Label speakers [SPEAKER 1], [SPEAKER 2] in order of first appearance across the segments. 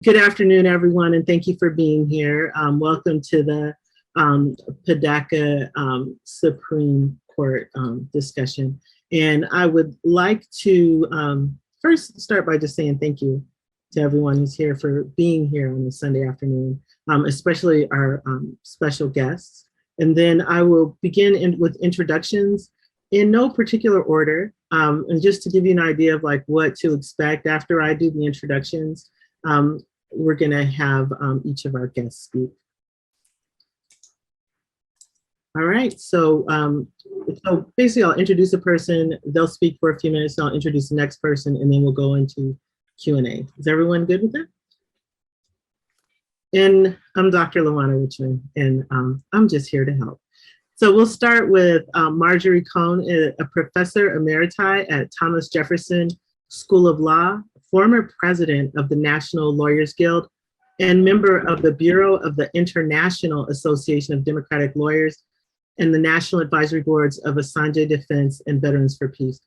[SPEAKER 1] Good afternoon, everyone, and thank you for being here. Welcome to the PDA-CA Supreme Court discussion. And I would like to first start by just saying thank you to everyone who's here for being here on this Sunday afternoon, especially our special guests. And then I will begin with introductions in no particular order. And just to give you an idea of like what to expect after I do the introductions, we're gonna have each of our guests speak. All right, so basically I'll introduce a person, they'll speak for a few minutes, and I'll introduce the next person, and then we'll go into Q&A. Is everyone good with that? And I'm Dr. Lawana Richmond, and I'm just here to help. So we'll start with Marjorie Cohn, a professor emeriti at Thomas Jefferson School of Law, former president of the National Lawyers Guild, and member of the Bureau of the International Association of Democratic Lawyers and the National Advisory Boards of Assange Defense and Veterans for Peace.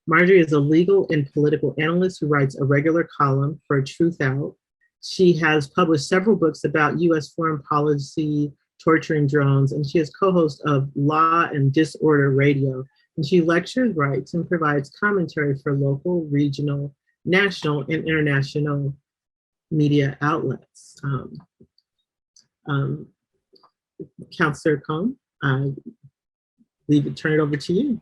[SPEAKER 1] Marjorie is a legal and political analyst who writes a regular column for Truth Out. She has published several books about US foreign policy, torturing drones, and she is co-host of Law and Disorder Radio. And she lectures, writes, and provides commentary for local, regional, national, and international media outlets. Councillor Cohn, I turn it over to you.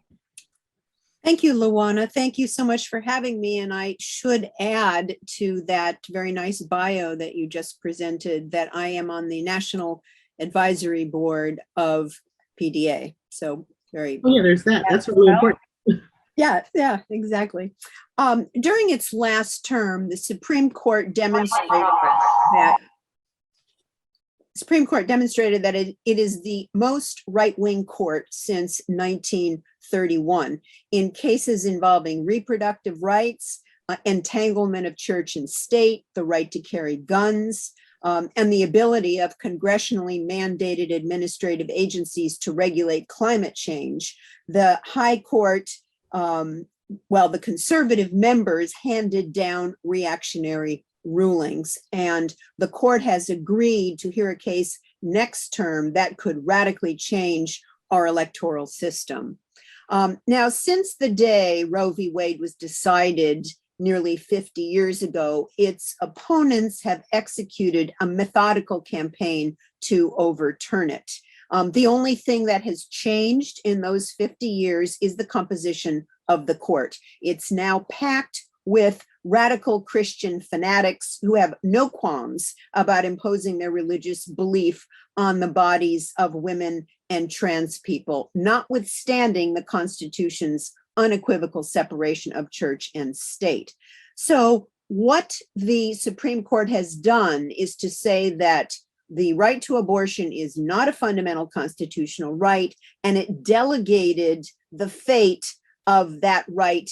[SPEAKER 2] Thank you, Lawana. Thank you so much for having me. And I should add to that very nice bio that you just presented that I am on the National Advisory Board of PDA. So very. Oh
[SPEAKER 1] yeah, there's that. That's really important.
[SPEAKER 2] Yeah, exactly. During its last term, the Supreme Court demonstrated that it is the most right-wing court since 1931 in cases involving reproductive rights, entanglement of church and state, the right to carry guns, and the ability of congressionally mandated administrative agencies to regulate climate change. The High Court, well, the conservative members handed down reactionary rulings, and the court has agreed to hear a case next term that could radically change our electoral system. Now, since the day Roe v. Wade was decided nearly 50 years ago, its opponents have executed a methodical campaign to overturn it. The only thing that has changed in those 50 years is the composition of the court. It's now packed with radical Christian fanatics who have no qualms about imposing their religious belief on the bodies of women and trans people, notwithstanding the Constitution's unequivocal separation of church and state. So what the Supreme Court has done is to say that the right to abortion is not a fundamental constitutional right, and it delegated the fate of that right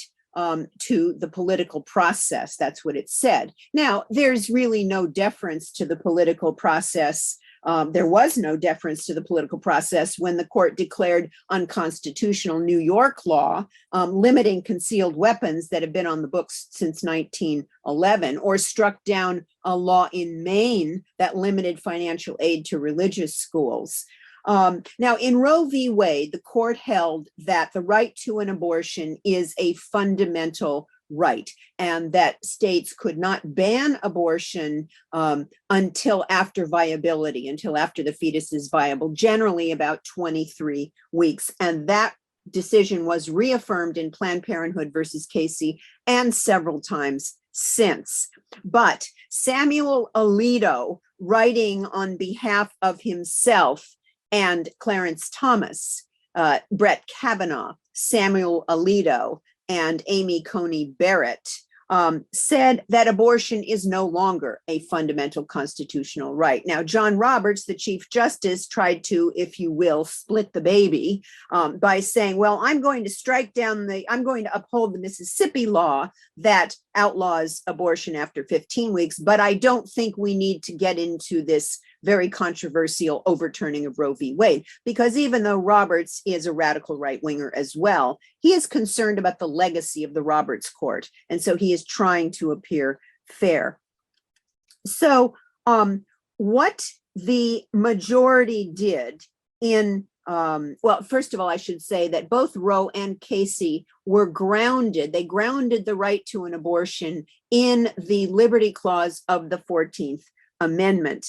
[SPEAKER 2] to the political process. That's what it said. Now, there's really no deference to the political process. There was no deference to the political process when the court declared unconstitutional New York law limiting concealed weapons that have been on the books since 1911, or struck down a law in Maine that limited financial aid to religious schools. Now, in Roe v. Wade, the court held that the right to an abortion is a fundamental right, and that states could not ban abortion until after viability, until after the fetus is viable, generally about 23 weeks. And that decision was reaffirmed in Planned Parenthood versus Casey and several times since. But Samuel Alito, writing on behalf of himself and Clarence Thomas, Brett Kavanaugh, Samuel Alito, and Amy Coney Barrett, said that abortion is no longer a fundamental constitutional right. Now, John Roberts, the Chief Justice, tried to, if you will, split the baby by saying, well, I'm going to uphold the Mississippi law that outlaws abortion after 15 weeks, but I don't think we need to get into this very controversial overturning of Roe v. Wade, because even though Roberts is a radical right-winger as well, he is concerned about the legacy of the Roberts Court. And so he is trying to appear fair. So what the majority did in, well, first of all, I should say that both Roe and Casey were grounded. They grounded the right to an abortion in the Liberty Clause of the 14th Amendment.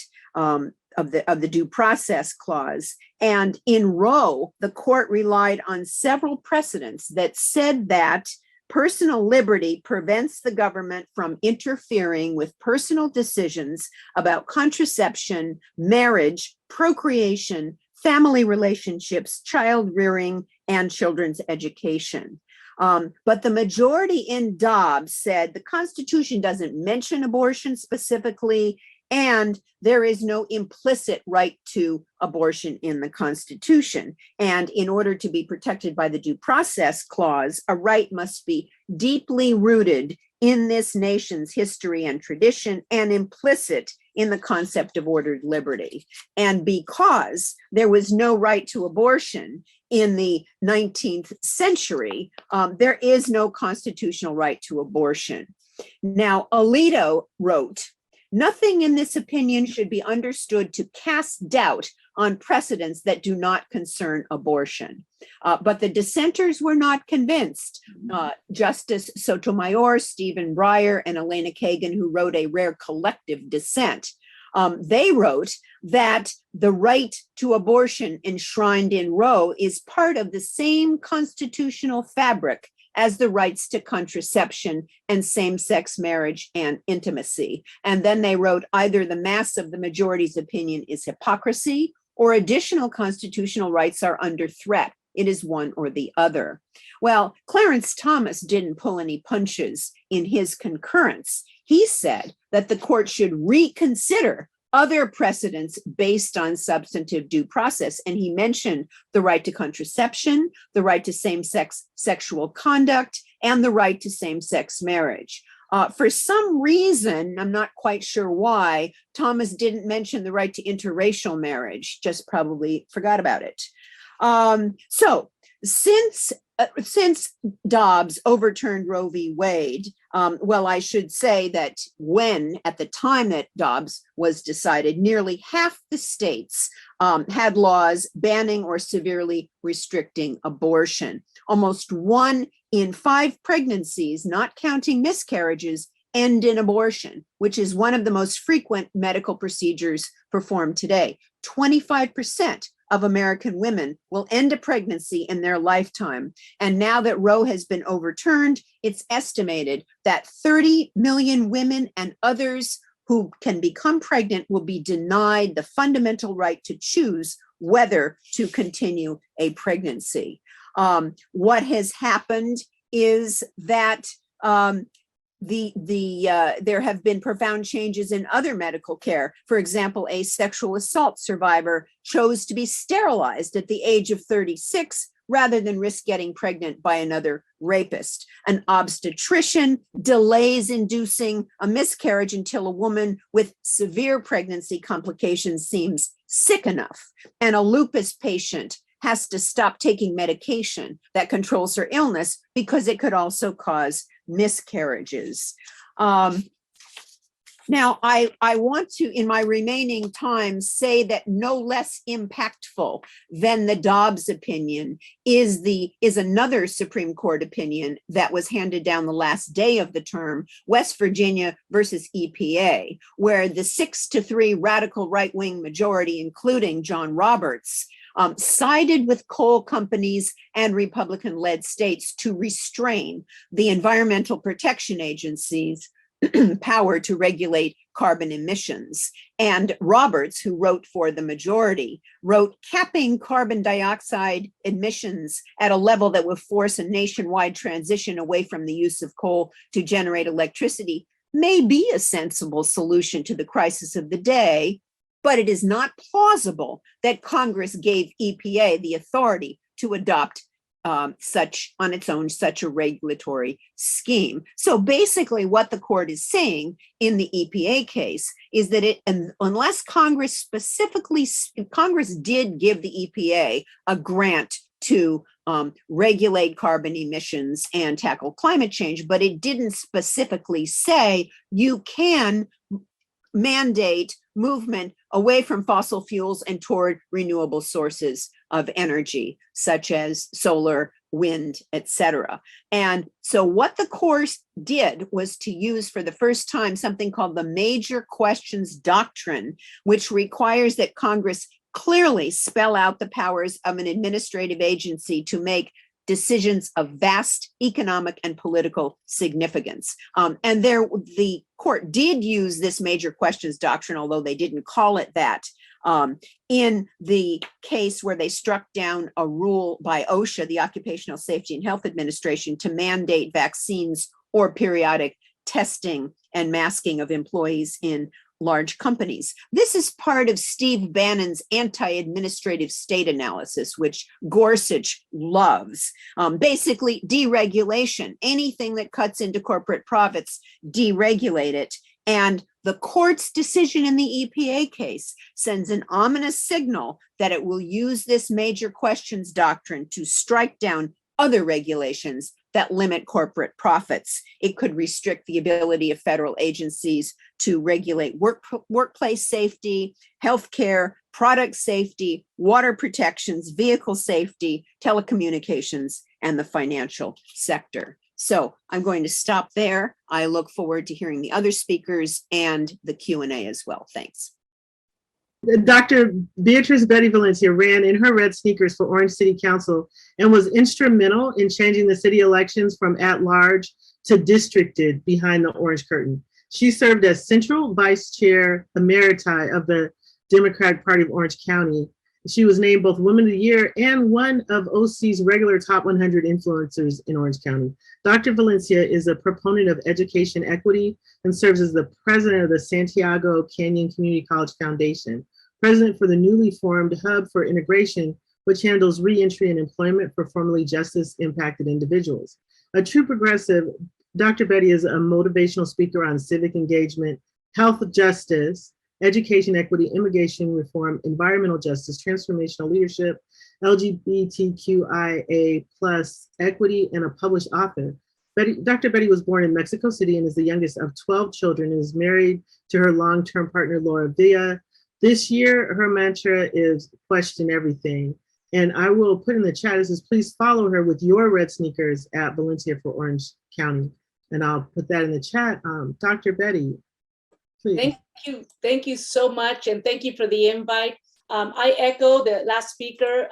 [SPEAKER 2] Of the Due Process Clause. And in Roe, the court relied on several precedents that said that personal liberty prevents the government from interfering with personal decisions about contraception, marriage, procreation, family relationships, child rearing, and children's education. But the majority in Dobbs said the Constitution doesn't mention abortion specifically, and there is no implicit right to abortion in the Constitution. And in order to be protected by the Due Process Clause, a right must be deeply rooted in this nation's history and tradition and implicit in the concept of ordered liberty. And because there was no right to abortion in the 19th century, there is no constitutional right to abortion. Now, Alito wrote, "Nothing in this opinion should be understood to cast doubt on precedents that do not concern abortion." But the dissenters were not convinced. Justice Sotomayor, Stephen Breyer, and Elena Kagan, who wrote a rare collective dissent, they wrote that the right to abortion enshrined in Roe is part of the same constitutional fabric as the rights to contraception and same-sex marriage and intimacy. And then they wrote, either the mass of the majority's opinion is hypocrisy or additional constitutional rights are under threat. It is one or the other. Well, Clarence Thomas didn't pull any punches in his concurrence. He said that the court should reconsider other precedents based on substantive due process. And he mentioned the right to contraception, the right to same-sex sexual conduct, and the right to same-sex marriage. For some reason, I'm not quite sure why, Thomas didn't mention the right to interracial marriage, just probably forgot about it. So since Dobbs overturned Roe v. Wade, well, I should say that at the time that Dobbs was decided, nearly half the states had laws banning or severely restricting abortion. Almost 1 in 5 pregnancies, not counting miscarriages, end in abortion, which is one of the most frequent medical procedures performed today. 25% of American women will end a pregnancy in their lifetime. And now that Roe has been overturned, it's estimated that 30 million women and others who can become pregnant will be denied the fundamental right to choose whether to continue a pregnancy. What has happened is that there have been profound changes in other medical care. For example, a sexual assault survivor chose to be sterilized at the age of 36 rather than risk getting pregnant by another rapist. An obstetrician delays inducing a miscarriage until a woman with severe pregnancy complications seems sick enough. And a lupus patient has to stop taking medication that controls her illness because it could also cause miscarriages. Now, I want to, in my remaining time, say that no less impactful than the Dobbs opinion is another Supreme Court opinion that was handed down the last day of the term, West Virginia versus EPA, where the 6-3 radical right-wing majority, including John Roberts, sided with coal companies and Republican-led states to restrain the Environmental Protection Agency's power to regulate carbon emissions. And Roberts, who wrote for the majority, wrote, capping carbon dioxide emissions at a level that would force a nationwide transition away from the use of coal to generate electricity may be a sensible solution to the crisis of the day, but it is not plausible that Congress gave EPA the authority to adopt such a regulatory scheme. So basically what the court is saying in the EPA case is that unless Congress did give the EPA a grant to regulate carbon emissions and tackle climate change, but it didn't specifically say you can mandate movement away from fossil fuels and toward renewable sources of energy, such as solar, wind, etc. And so what the court did was to use for the first time something called the Major Questions Doctrine, which requires that Congress clearly spell out the powers of an administrative agency to make decisions of vast economic and political significance. And the court did use this Major Questions Doctrine, although they didn't call it that, in the case where they struck down a rule by OSHA, the Occupational Safety and Health Administration, to mandate vaccines or periodic testing and masking of employees in large companies. This is part of Steve Bannon's anti-administrative state analysis, which Gorsuch loves. Basically, deregulation, anything that cuts into corporate profits, deregulate it. And the court's decision in the EPA case sends an ominous signal that it will use this Major Questions Doctrine to strike down other regulations that limit corporate profits. It could restrict the ability of federal agencies to regulate workplace safety, healthcare, product safety, water protections, vehicle safety, telecommunications, and the financial sector. So I'm going to stop there. I look forward to hearing the other speakers and the Q&A as well. Thanks.
[SPEAKER 1] Dr. Beatrice Betty Valencia ran in her red sneakers for Orange City Council and was instrumental in changing the city elections from at-large to districted behind the orange curtain. She served as Central Vice Chair Emeriti of the Democratic Party of Orange County. She was named both Woman of the Year and one of OC's regular top 100 influencers in Orange County. Dr. Valencia is a proponent of education equity and serves as the president of the Santiago Canyon Community College Foundation, president for the newly formed Hub for Integration, which handles reentry and employment for formerly justice-impacted individuals. A true progressive, Dr. Betty is a motivational speaker on civic engagement, health justice, education equity, immigration reform, environmental justice, transformational leadership, LGBTQIA+ equity, and a published author. Dr. Betty was born in Mexico City and is the youngest of 12 children and is married to her long-term partner, Laura Villa. This year, her mantra is question everything. And I will put in the chat, it says, please follow her with your red sneakers at Valencia for Orange County. And I'll put that in the chat. Dr. Betty, please.
[SPEAKER 3] Thank you so much. And thank you for the invite. I echo the last speaker.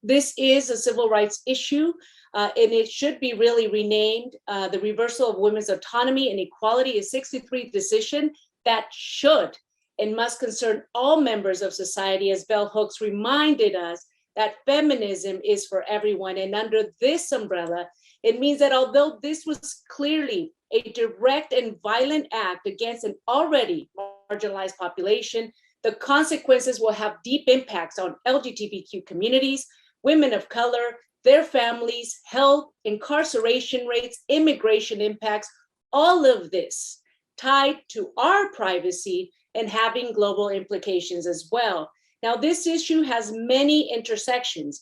[SPEAKER 3] This is a civil rights issue, and it should be really renamed. The reversal of women's autonomy and equality is 63 decision that should and must concern all members of society, as Bell Hooks reminded us that feminism is for everyone. And under this umbrella, it means that although this was clearly a direct and violent act against an already marginalized population, the consequences will have deep impacts on LGBTQ communities, women of color, their families, health, incarceration rates, immigration impacts, all of this tied to our privacy and having global implications as well. Now, this issue has many intersections.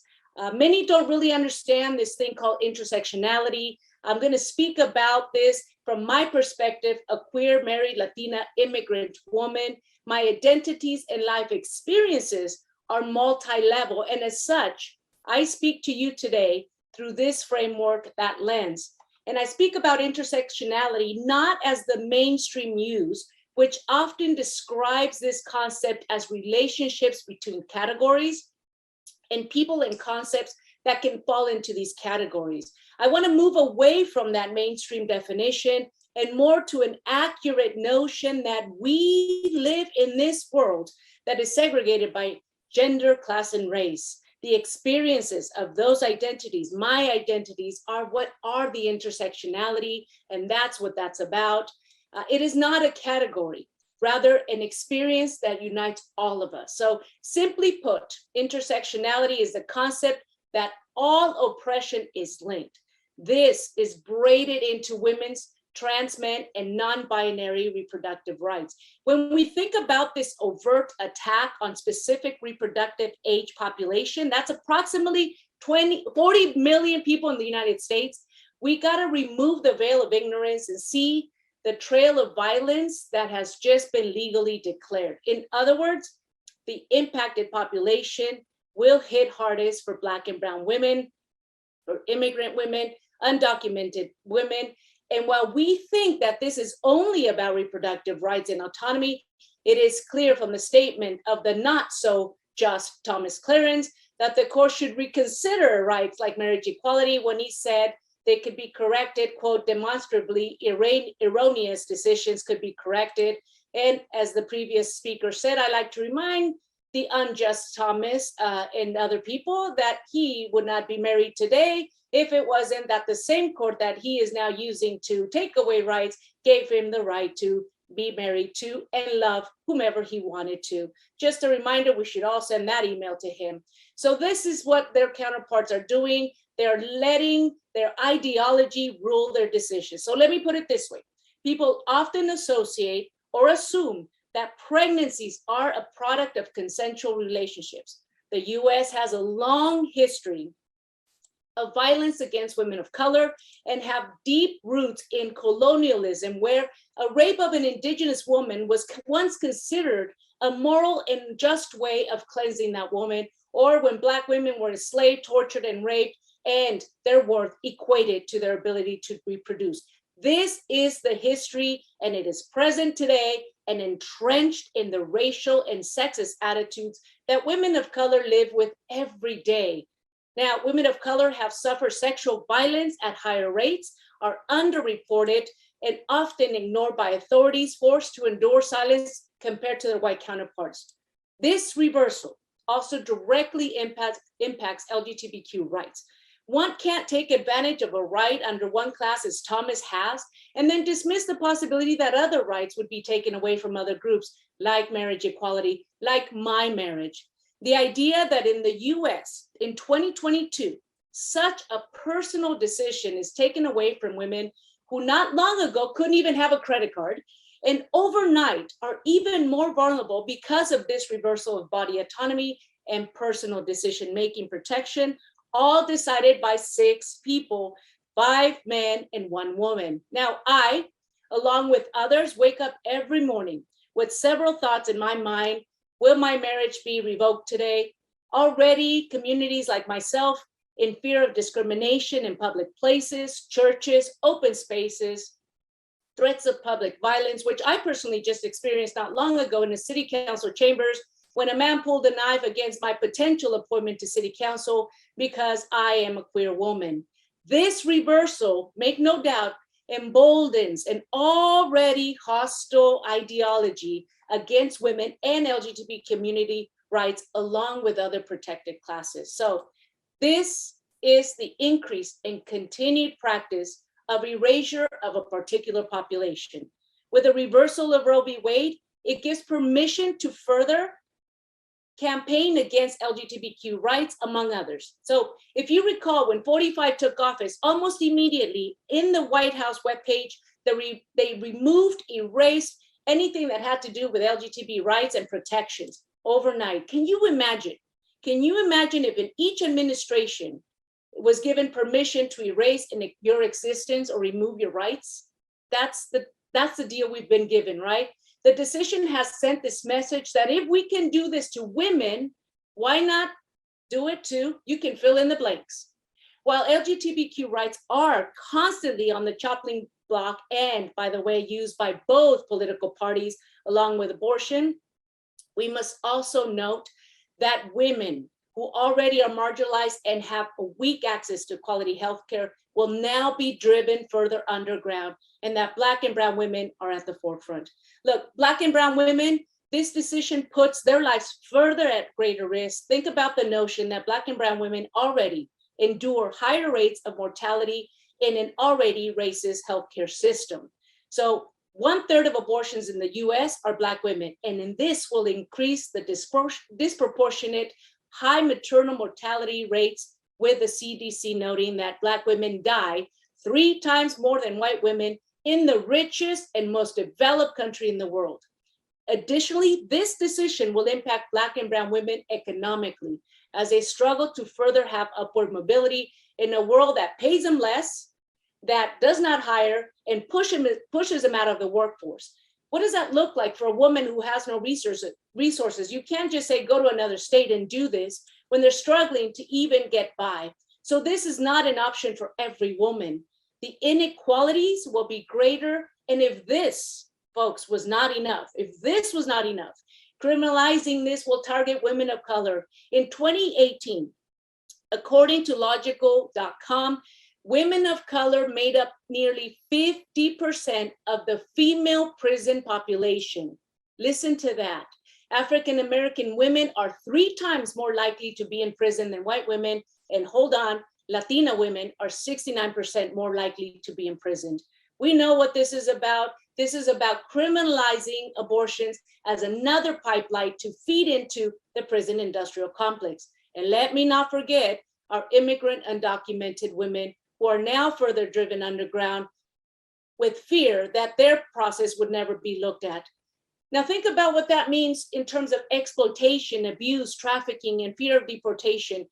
[SPEAKER 3] Many don't really understand this thing called intersectionality. I'm going to speak about this from my perspective, a queer, married, Latina, immigrant woman. My identities and life experiences are multi-level, and as such, I speak to you today through this framework, that lens. And I speak about intersectionality not as the mainstream use, which often describes this concept as relationships between categories and people and concepts that can fall into these categories. I want to move away from that mainstream definition and more to an accurate notion that we live in this world that is segregated by gender, class, and race. The experiences of those identities, my identities, are what are the intersectionality, and that's what that's about. It is not a category, rather an experience that unites all of us. So simply put, intersectionality is the concept that all oppression is linked. This is braided into women's, trans men, and non-binary reproductive rights. When we think about this overt attack on specific reproductive age population, that's approximately 40 million people in the United States, we gotta remove the veil of ignorance and see the trail of violence that has just been legally declared. In other words, the impacted population will hit hardest for Black and brown women, for immigrant women, undocumented women. And while we think that this is only about reproductive rights and autonomy, it is clear from the statement of the not so just Thomas Clarence that the court should reconsider rights like marriage equality when he said they could be corrected, quote, demonstrably erroneous decisions could be corrected. And as the previous speaker said, I like to remind the unjust Thomas and other people that he would not be married today if it wasn't that the same court that he is now using to take away rights gave him the right to be married to and love whomever he wanted to. Just a reminder, we should all send that email to him. So this is what their counterparts are doing. They're letting their ideology rule their decisions. So let me put it this way. People often associate or assume that pregnancies are a product of consensual relationships. The US has a long history of violence against women of color and have deep roots in colonialism, where a rape of an indigenous woman was once considered a moral and just way of cleansing that woman, or when Black women were enslaved, tortured, and raped, and their worth equated to their ability to reproduce. This is the history, and it is present today and entrenched in the racial and sexist attitudes that women of color live with every day. Now, women of color have suffered sexual violence at higher rates, are underreported, and often ignored by authorities, forced to endure silence compared to their white counterparts. This reversal also directly impacts LGBTQ rights. One can't take advantage of a right under one class, as Thomas has, and then dismiss the possibility that other rights would be taken away from other groups, like marriage equality, like my marriage. The idea that in the US in 2022, such a personal decision is taken away from women who not long ago couldn't even have a credit card and overnight are even more vulnerable because of this reversal of body autonomy and personal decision-making protection, all decided by 6 people, 5 men and 1 woman. Now, I, along with others, wake up every morning with several thoughts in my mind. Will my marriage be revoked today? Already, communities like myself, in fear of discrimination in public places, churches, open spaces, threats of public violence, which I personally just experienced not long ago in the city council chambers when a man pulled a knife against my potential appointment to city council because I am a queer woman. This reversal, make no doubt, emboldens an already hostile ideology against women and LGBT community rights, along with other protected classes. So this is the increase in continued practice of erasure of a particular population. With the reversal of Roe v. Wade, it gives permission to further campaign against LGBTQ rights, among others. So if you recall, when 45 took office, almost immediately in the White House webpage, they removed, erased anything that had to do with LGBT rights and protections overnight. Can you imagine? Can you imagine if in each administration was given permission to erase your existence or remove your rights? That's the deal we've been given, right? The decision has sent this message that if we can do this to women, why not do it to, you can fill in the blanks. While LGBTQ rights are constantly on the chopping block and, by the way, used by both political parties along with abortion, we must also note that women who already are marginalized and have a weak access to quality healthcare will now be driven further underground, and that Black and brown women are at the forefront. Look, Black and brown women, this decision puts their lives further at greater risk. Think about the notion that Black and brown women already endure higher rates of mortality in an already racist healthcare system. So 1/3 of abortions in the US are Black women, and this will increase the disproportionate high maternal mortality rates, with the CDC noting that Black women die 3 times more than white women in the richest and most developed country in the world. Additionally, this decision will impact Black and brown women economically as they struggle to further have upward mobility in a world that pays them less, that does not hire and pushes them out of the workforce. What does that look like for a woman who has no resources? You can't just say, go to another state and do this when they're struggling to even get by. So this is not an option for every woman. The inequalities will be greater. And if this, folks, was not enough, criminalizing this will target women of color. In 2018, according to logical.com, women of color made up nearly 50% of the female prison population. Listen to that. African-American women are 3 times more likely to be in prison than white women. And hold on, Latina women are 69% more likely to be imprisoned. We know what this is about. This is about criminalizing abortions as another pipeline to feed into the prison industrial complex. And let me not forget our immigrant undocumented women who are now further driven underground with fear that their process would never be looked at. Now think about what that means in terms of exploitation, abuse, trafficking, and fear of deportation.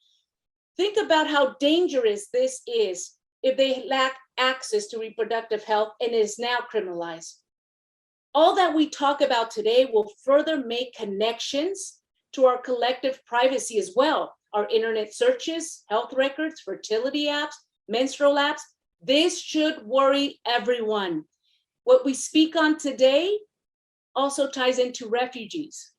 [SPEAKER 3] Think about how dangerous this is if they lack access to reproductive health and is now criminalized. All that we talk about today will further make connections to our collective privacy as well. Our internet searches, health records, fertility apps, menstrual apps. This should worry everyone. What we speak on today also ties into refugees.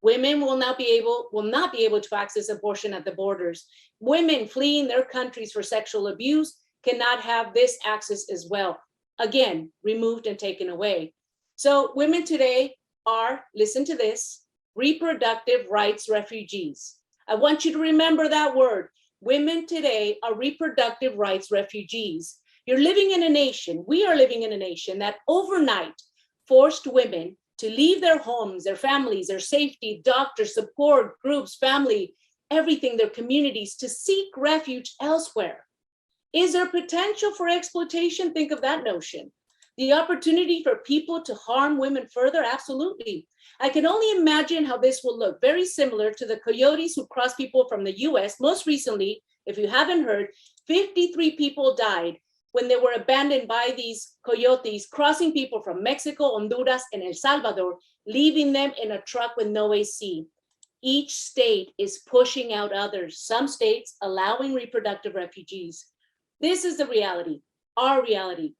[SPEAKER 3] Women will not be able to access abortion at the borders. Women fleeing their countries for sexual abuse cannot have this access as well. Again, removed and taken away. So women today are, listen to this, reproductive rights refugees. I want you to remember that word. Women today are reproductive rights refugees. You're living in a nation, we are living in a nation that overnight forced women to leave their homes, their families, their safety, doctors, support groups, family, everything, their communities, to seek refuge elsewhere. Is there potential for exploitation? Think of that notion. The opportunity for people to harm women further? Absolutely. I can only imagine how this will look. Very similar to the coyotes who crossed people from the US. Most recently, if you haven't heard, 53 people died when they were abandoned by these coyotes, crossing people from Mexico, Honduras, and El Salvador, leaving them in a truck with no AC. Each state is pushing out others, some states allowing reproductive refugees. This is the reality, our reality.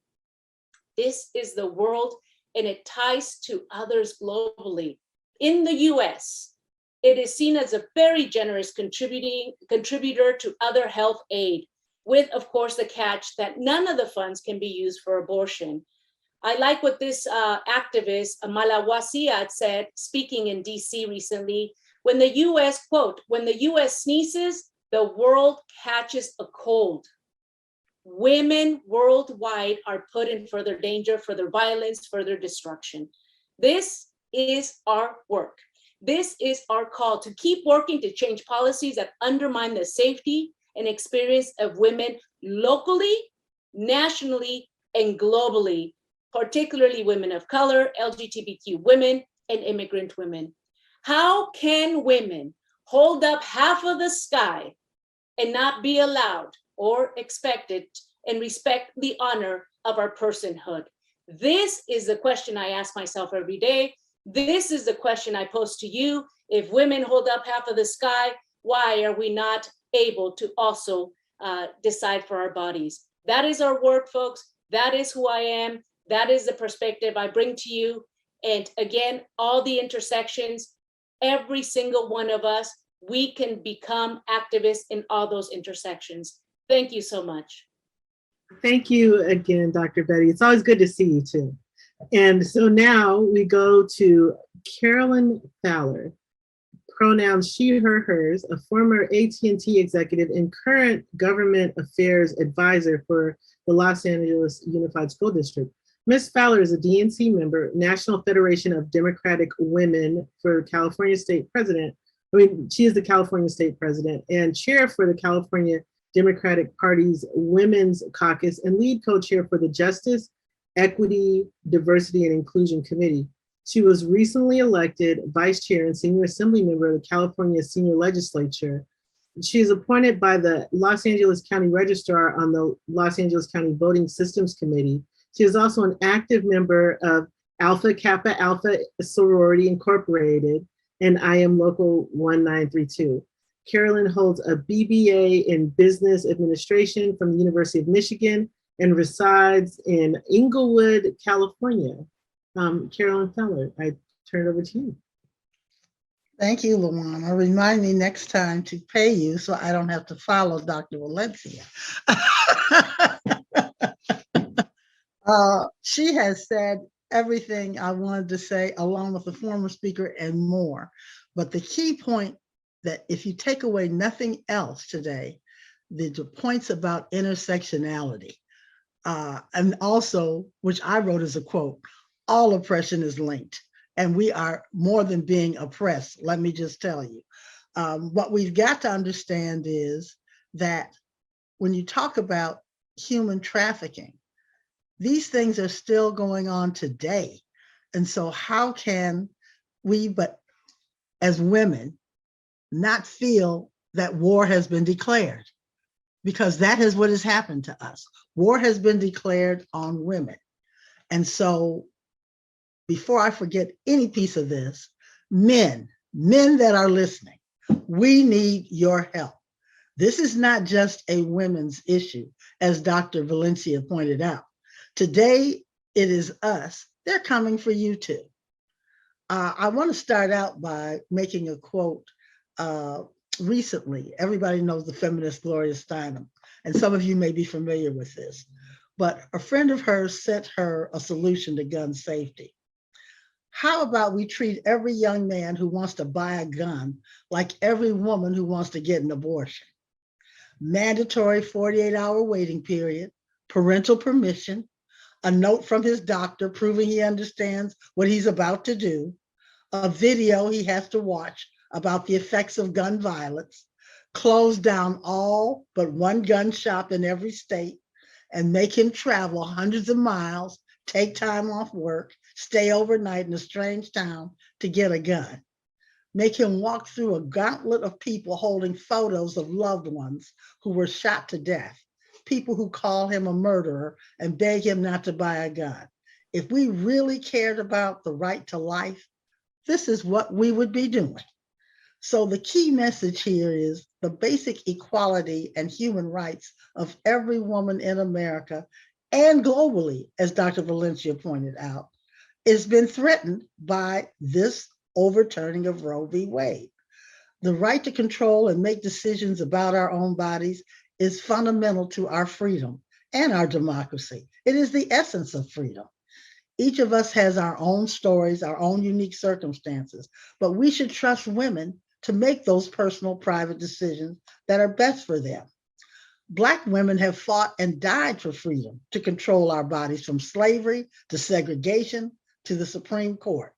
[SPEAKER 3] This is the world, and it ties to others globally. In the US, it is seen as a very generous contributor to other health aid, with, of course, the catch that none of the funds can be used for abortion. I like what this activist, Malawasiat, said, speaking in DC recently, when the US, quote, when the US sneezes, the world catches a cold. Women worldwide are put in further danger, further violence, further destruction. This is our work. This is our call to keep working to change policies that undermine the safety and experience of women locally, nationally, and globally, particularly women of color, LGBTQ women, and immigrant women. How can women hold up half of the sky and not be allowed or expected and respect the honor of our personhood? This is the question I ask myself every day. This is the question I pose to you. If women hold up half of the sky, why are we not able to also decide for our bodies? That is our work, folks. That is who I am. That is the perspective I bring to you. And again, all the intersections, every single one of us, we can become activists in all those intersections. Thank you so much.
[SPEAKER 1] Thank you again, Dr. Betty. It's always good to see you too. And so now we go to Carolyn Fowler, pronouns she, her, hers, a former AT&T executive and current government affairs advisor for the Los Angeles Unified School District. Ms. Fowler is a DNC member, National Federation of Democratic Women for California State President. She is the California State President and chair for the California Democratic Party's Women's Caucus and lead co-chair for the Justice, Equity, Diversity, and Inclusion Committee. She was recently elected vice chair and senior assembly member of the California Senior Legislature. She's appointed by the Los Angeles County Registrar on the Los Angeles County Voting Systems Committee. She is also an active member of Alpha Kappa Alpha Sorority Incorporated and I Am Local 1932. Carolyn holds a BBA in Business Administration from the University of Michigan and resides in Inglewood, California. Carolyn Fowler, I turn it over to you.
[SPEAKER 4] Thank you, Lawana. Remind me next time to pay you so I don't have to follow Dr. Valencia. She has said everything I wanted to say, along with the former speaker and more. But the key point that if you take away nothing else today, the points about intersectionality, and also, which I wrote as a quote, all oppression is linked. And we are more than being oppressed, let me just tell you. What we've got to understand is that when you talk about human trafficking, these things are still going on today. And so how can we, but as women, not feel that war has been declared? Because that is what has happened to us. War has been declared on women. And so before I forget any piece of this, men that are listening, we need your help. This is not just a women's issue, as Dr. Valencia pointed out. Today, it is us. They're coming for you too. I want to start out by making a quote. Recently, everybody knows the feminist Gloria Steinem, and some of you may be familiar with this, but a friend of hers sent her a solution to gun safety. How about we treat every young man who wants to buy a gun like every woman who wants to get an abortion? Mandatory 48-hour waiting period, parental permission, a note from his doctor proving he understands what he's about to do, a video he has to watch about the effects of gun violence, close down all but one gun shop in every state, and make him travel hundreds of miles, take time off work, stay overnight in a strange town to get a gun. Make him walk through a gauntlet of people holding photos of loved ones who were shot to death, people who call him a murderer and beg him not to buy a gun. If we really cared about the right to life, this is what we would be doing. So the key message here is the basic equality and human rights of every woman in America and globally, as Dr. Valencia pointed out, has been threatened by this overturning of Roe v. Wade. The right to control and make decisions about our own bodies is fundamental to our freedom and our democracy. It is the essence of freedom. Each of us has our own stories, our own unique circumstances, but we should trust women to make those personal, private decisions that are best for them. Black women have fought and died for freedom to control our bodies, from slavery to segregation to the Supreme Court.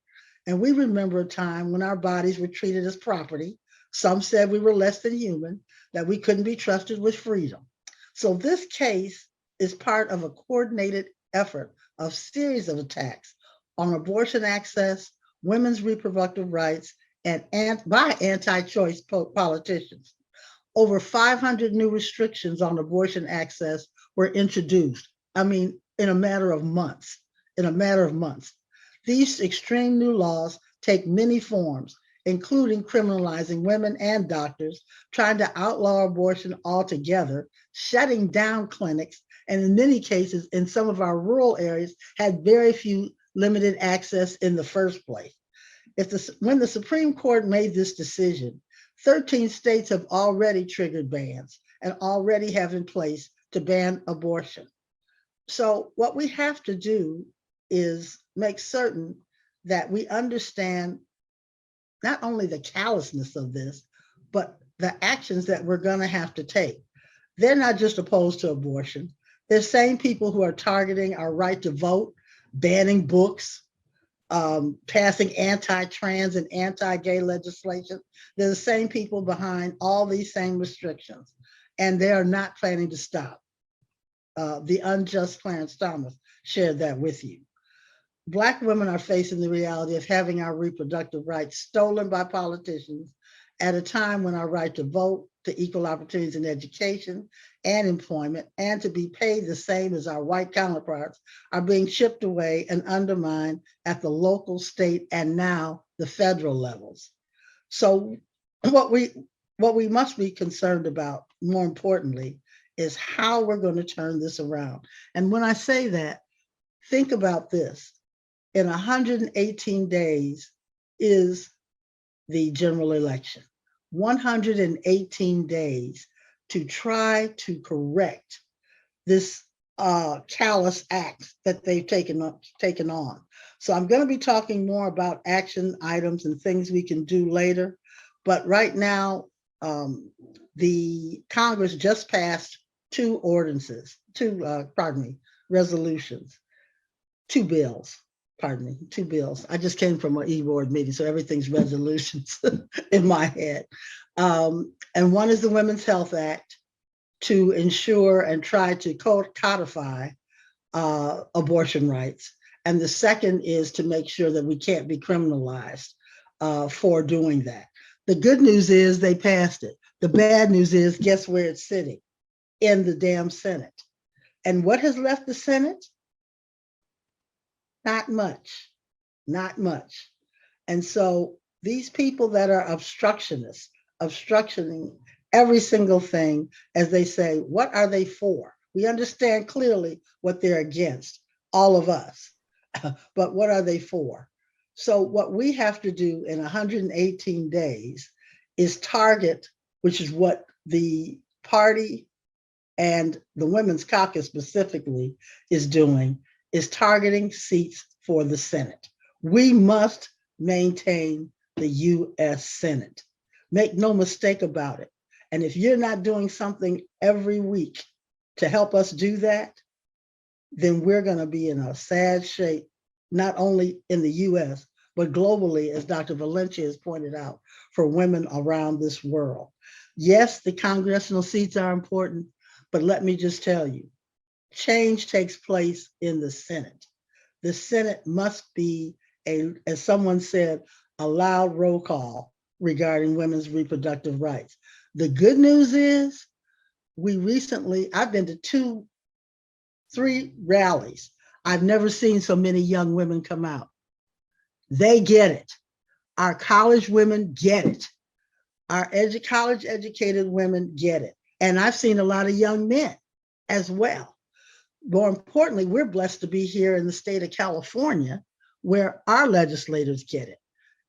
[SPEAKER 4] And we remember a time when our bodies were treated as property. Some said we were less than human, that we couldn't be trusted with freedom. So this case is part of a coordinated effort of series of attacks on abortion access, women's reproductive rights, and by anti-choice politicians. Over 500 new restrictions on abortion access were introduced. I mean, in a matter of months. These extreme new laws take many forms, including criminalizing women and doctors, trying to outlaw abortion altogether, shutting down clinics, and in many cases, in some of our rural areas, had very few limited access in the first place. When the Supreme Court made this decision, 13 states have already triggered bans and already have in place to ban abortion. So what we have to do is make certain that we understand not only the callousness of this, but the actions that we're going to have to take. They're not just opposed to abortion. They're the same people who are targeting our right to vote, banning books, passing anti-trans and anti-gay legislation. They're the same people behind all these same restrictions, and they are not planning to stop. The unjust Clarence Thomas shared that with you. Black women are facing the reality of having our reproductive rights stolen by politicians at a time when our right to vote, to equal opportunities in education and employment, and to be paid the same as our white counterparts are being chipped away and undermined at the local, state, and now the federal levels. So what we must be concerned about, more importantly, is how we're going to turn this around. And when I say that, think about this. In 118 days is the general election. 118 days to try to correct this callous act that they've taken on. So I'm going to be talking more about action items and things we can do later. But right now, the Congress just passed two resolutions, two bills. I just came from an e-board meeting, so everything's resolutions in my head. And one is the Women's Health Act to ensure and try to codify abortion rights. And the second is to make sure that we can't be criminalized for doing that. The good news is they passed it. The bad news is, guess where it's sitting? In the damn Senate. And what has left the Senate? Not much. And so these people that are obstructionists, obstructioning every single thing, as they say, what are they for? We understand clearly what they're against, all of us, but what are they for? So what we have to do in 118 days is target, which is what the party and the Women's Caucus specifically is doing, is targeting seats for the Senate. We must maintain the US Senate. Make no mistake about it. And if you're not doing something every week to help us do that, then we're going to be in a sad shape, not only in the US, but globally, as Dr. Valencia has pointed out, for women around this world. Yes, the congressional seats are important, but let me just tell you, change takes place in the Senate. The Senate must be, as someone said, a loud roll call regarding women's reproductive rights. The good news is, I've been to 3 rallies. I've never seen so many young women come out. They get it. Our college women get it. Our college educated women get it. And I've seen a lot of young men as well. More importantly, we're blessed to be here in the state of California, where our legislators get it.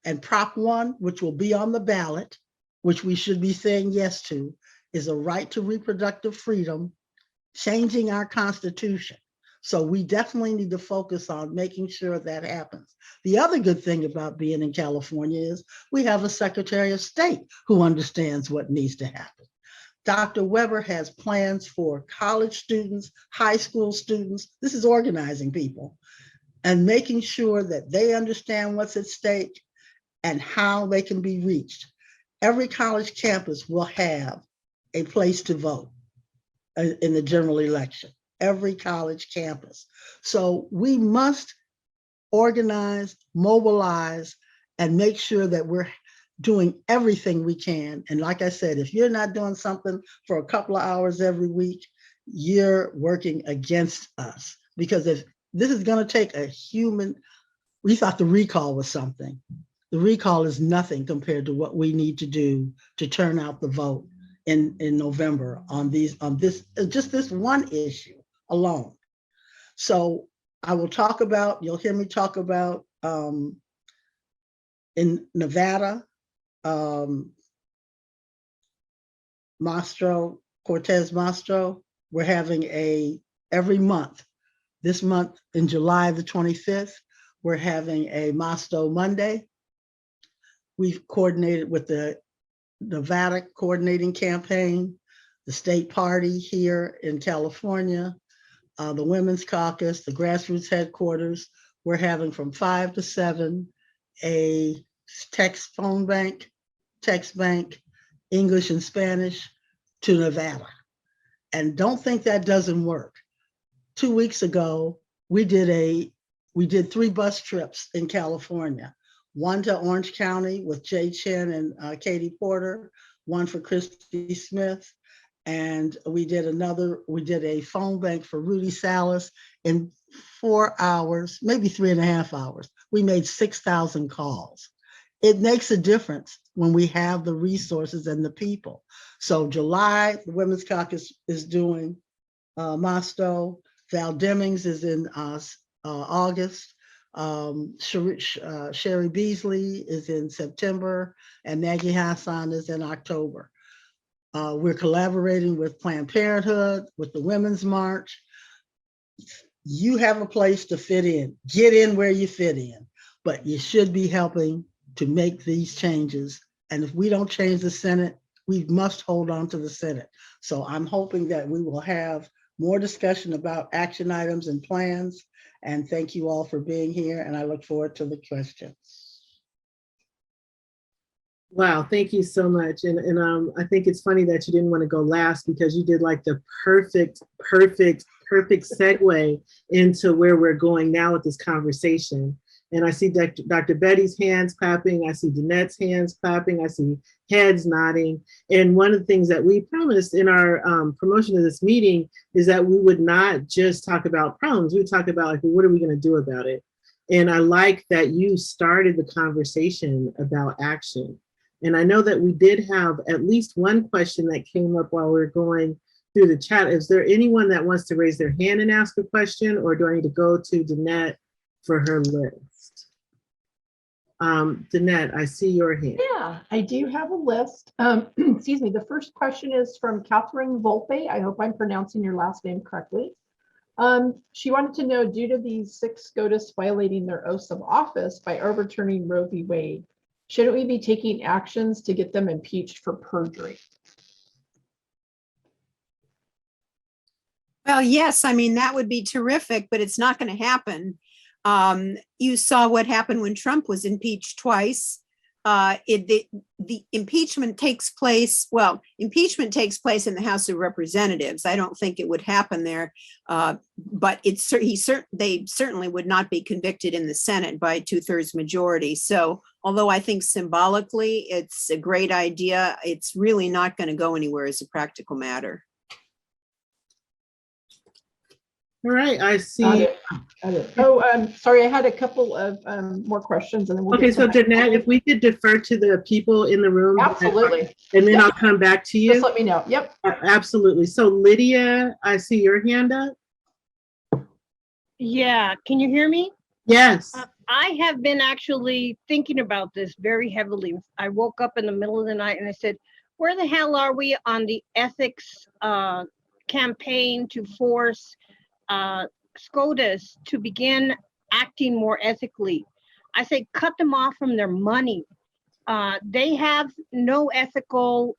[SPEAKER 4] And Prop 1, which will be on the ballot, which we should be saying yes to, is a right to reproductive freedom, changing our Constitution. So we definitely need to focus on making sure that happens. The other good thing about being in California is we have a Secretary of State who understands what needs to happen. Dr. Weber has plans for college students, high school students. This is organizing people and making sure that they understand what's at stake and how they can be reached. Every college campus will have a place to vote in the general election, every college campus. So we must organize, mobilize, and make sure that we're doing everything we can. And like I said, if you're not doing something for a couple of hours every week, you're working against us. Because if this is going to take a human, we thought the recall was something. The recall is nothing compared to what we need to do to turn out the vote in November on this one issue alone. So I will talk about, you'll hear me talk about in Nevada, Cortez Masto, we're having every month, this month in July the 25th, we're having a Masto Monday. We've coordinated with the Nevada Coordinating Campaign, the state party here in California, the Women's Caucus, the grassroots headquarters. We're having from 5 to 7 a text bank, English and Spanish to Nevada. And don't think that doesn't work. 2 weeks ago, we did 3 bus trips in California. one to Orange County with Jay Chin and Katie Porter, one for Christy Smith. And we did a phone bank for Rudy Salas in 4 hours, maybe 3.5 hours. We made 6,000 calls. It makes a difference when we have the resources and the people. So July, the Women's Caucus is doing Mosto. Val Demings is in August. Sherry Beasley is in September, and Maggie Hassan is in October. We're collaborating with Planned Parenthood, with the Women's March. You have a place to fit in. Get in where you fit in, but you should be helping to make these changes. And if we don't change the Senate, we must hold on to the Senate. So I'm hoping that we will have more discussion about action items and plans. And thank you all for being here. And I look forward to the questions.
[SPEAKER 1] Wow, thank you so much. And I think it's funny that you didn't want to go last, because you did like the perfect segue into where we're going now with this conversation. And I see Dr. Betty's hands clapping. I see Danette's hands clapping. I see heads nodding. And one of the things that we promised in our promotion of this meeting is that we would not just talk about problems. We would talk about, like, well, what are we going to do about it? And I like that you started the conversation about action. And I know that we did have at least one question that came up while we were going through the chat. Is there anyone that wants to raise their hand and ask a question, or do I need to go to Danette for her list? Danette, I see your hand.
[SPEAKER 5] Yeah, I do have a list. Excuse me. The first question is from Catherine Volpe. I hope I'm pronouncing your last name correctly. She wanted to know, due to these 6 SCOTUS violating their oaths of office by overturning Roe v. Wade, shouldn't we be taking actions to get them impeached for perjury?
[SPEAKER 2] Well, yes, I mean, that would be terrific, but it's not going to happen. You saw what happened when Trump was impeached twice. The impeachment takes place, impeachment takes place in the House of Representatives. I don't think it would happen there, but they certainly would not be convicted in the Senate by 2/3 majority. So although I think symbolically it's a great idea, it's really not going to go anywhere as a practical matter.
[SPEAKER 1] All right, I see.
[SPEAKER 5] Oh, sorry, I had a couple of more questions, and then we'll
[SPEAKER 1] Okay, so Danette, if we could defer to the people in the room.
[SPEAKER 5] Absolutely.
[SPEAKER 1] And then I'll come back to you.
[SPEAKER 5] Just let me know. Yep.
[SPEAKER 1] Absolutely. So Lydia, I see your hand up.
[SPEAKER 6] Yeah, can you hear me?
[SPEAKER 1] Yes.
[SPEAKER 6] I have been actually thinking about this very heavily. I woke up in the middle of the night and I said, where the hell are we on the ethics campaign to force SCOTUS to begin acting more ethically? I say cut them off from their money. They have no ethical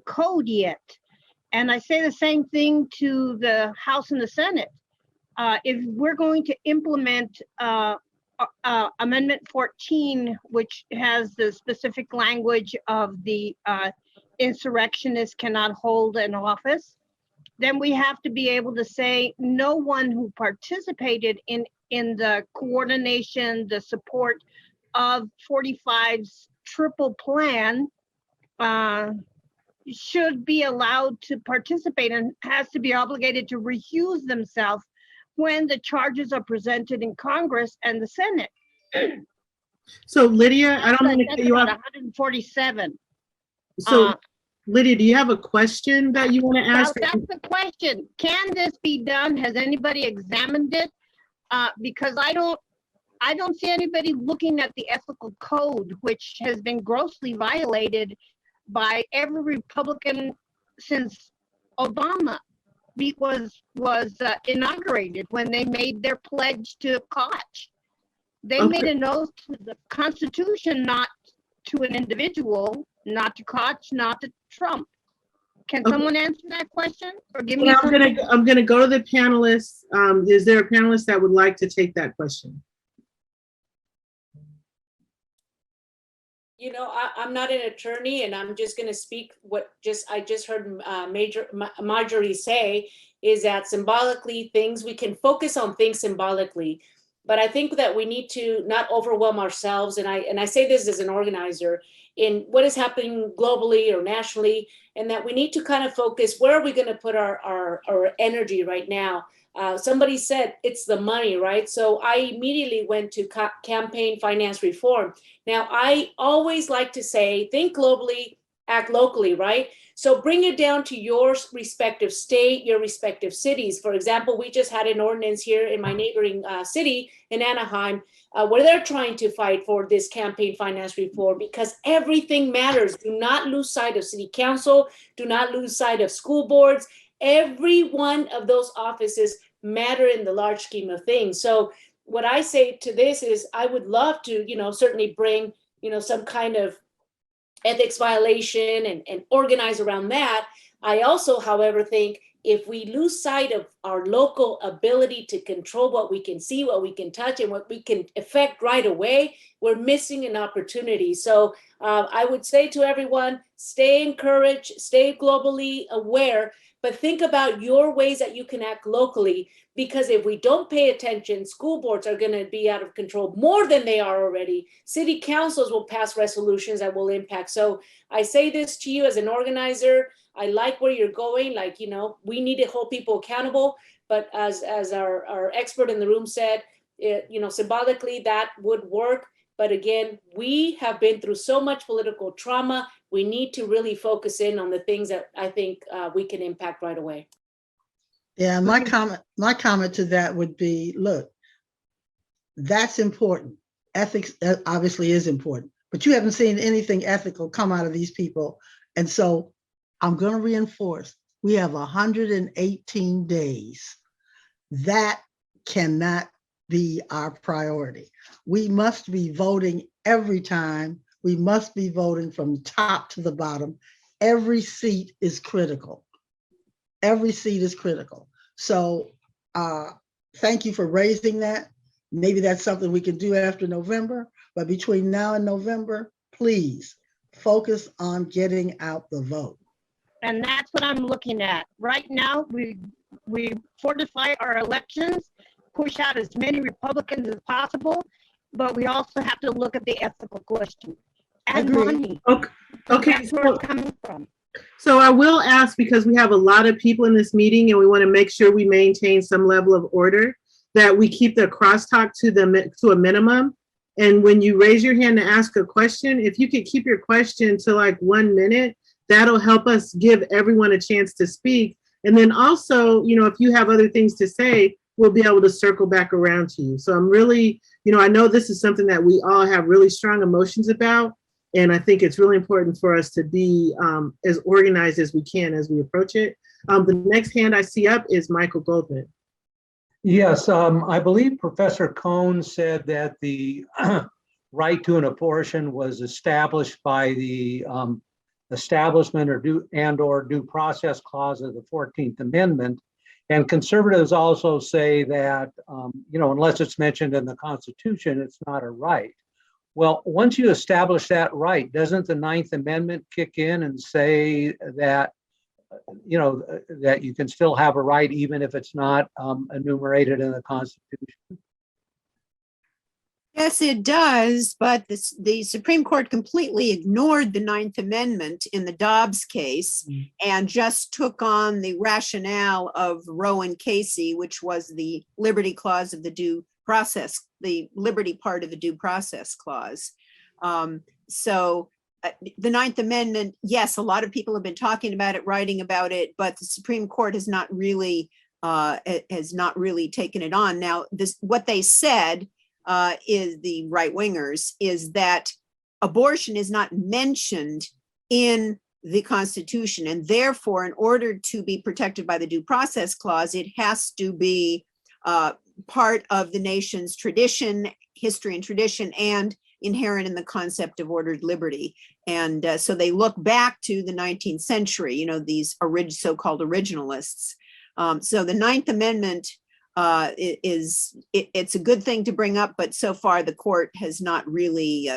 [SPEAKER 6] code yet. And I say the same thing to the House and the Senate. If we're going to implement Amendment 14, which has the specific language of the insurrectionists cannot hold an office, then we have to be able to say no one who participated in the coordination, the support of 45's triple plan should be allowed to participate and has to be obligated to recuse themselves when the charges are presented in Congress and the Senate.
[SPEAKER 1] So Lydia, I don't want to cut you off.
[SPEAKER 6] 147.
[SPEAKER 1] So Lydia, do you have a question that you want to ask?
[SPEAKER 6] That's the question. Can this be done? Has anybody examined it? Because I don't see anybody looking at the ethical code, which has been grossly violated by every Republican since Obama was inaugurated, when they made their pledge to Koch. They made an oath to the Constitution, not to an individual, not to Koch, not to Trump. Can someone answer that question or give me?
[SPEAKER 1] I'm gonna go to the panelists. Is there a panelist that would like to take that question?
[SPEAKER 3] You know, I'm not an attorney, and I'm just going to speak what I just heard Marjorie say, is that symbolically we can focus on things symbolically. But I think that we need to not overwhelm ourselves. And I say this as an organizer in what is happening globally or nationally, and that we need to kind of focus, where are we going to put our energy right now? Somebody said it's the money, right? So I immediately went to campaign finance reform. Now, I always like to say, think globally, act locally, right? So bring it down to your respective state, your respective cities. For example, we just had an ordinance here in my neighboring city in Anaheim, where they're trying to fight for this campaign finance reform, because everything matters. Do not lose sight of city council. Do not lose sight of school boards. Every one of those offices matter in the large scheme of things. So what I say to this is, I would love to, certainly bring, some kind of ethics violation and organize around that. I also, however, think if we lose sight of our local ability to control what we can see, what we can touch, and what we can affect right away, we're missing an opportunity. So I would say to everyone, stay encouraged, stay globally aware, but think about your ways that you can act locally, because if we don't pay attention, school boards are going to be out of control more than they are already. City councils will pass resolutions that will impact. So I say this to you as an organizer. I like where you're going. Like, we need to hold people accountable. But as our expert in the room said, symbolically that would work. But again, we have been through so much political trauma. We need to really focus in on the things that I think we can impact right away.
[SPEAKER 4] Yeah, my comment to that would be, look, that's important. Ethics obviously is important, but you haven't seen anything ethical come out of these people. And so I'm going to reinforce, we have 118 days. That cannot be our priority. We must be voting every time. We must be voting from top to the bottom. Every seat is critical. Every seat is critical. So thank you for raising that. Maybe that's something we can do after November, but between now and November, please focus on getting out the vote.
[SPEAKER 6] And that's what I'm looking at. Right now, we fortify our elections, push out as many Republicans as possible, but we also have to look at the ethical question and money.
[SPEAKER 1] Okay.
[SPEAKER 6] That's where it's coming from.
[SPEAKER 1] So I will ask, because we have a lot of people in this meeting and we want to make sure we maintain some level of order, that we keep the crosstalk to a minimum. And when you raise your hand to ask a question, if you could keep your question to like 1 minute, that'll help us give everyone a chance to speak. And then also, if you have other things to say, we'll be able to circle back around to you. So I'm really, I know this is something that we all have really strong emotions about. And I think it's really important for us to be as organized as we can as we approach it. The next hand I see up is Michael Goldman.
[SPEAKER 7] Yes, I believe Professor Cohn said that the right to an abortion was established by the establishment or due process clause of the 14th Amendment. And conservatives also say that, unless it's mentioned in the Constitution, it's not a right. Well, once you establish that right, doesn't the 9th Amendment kick in and say that, that you can still have a right even if it's not enumerated in the Constitution?
[SPEAKER 2] Yes, it does, but the Supreme Court completely ignored the 9th Amendment in the Dobbs case and just took on the rationale of Roe and Casey, which was the Liberty Clause of the due process, the liberty part of the due process clause. So the 9th Amendment, yes, a lot of people have been talking about it, writing about it, but the Supreme Court has not really taken it on. Now, what they said is the right wingers is that abortion is not mentioned in the Constitution, and therefore, in order to be protected by the due process clause, it has to be part of the nation's tradition, history and tradition, and inherent in the concept of ordered liberty. And so they look back to the 19th century, these so-called originalists. So the 9th Amendment it's a good thing to bring up, but so far the court has not really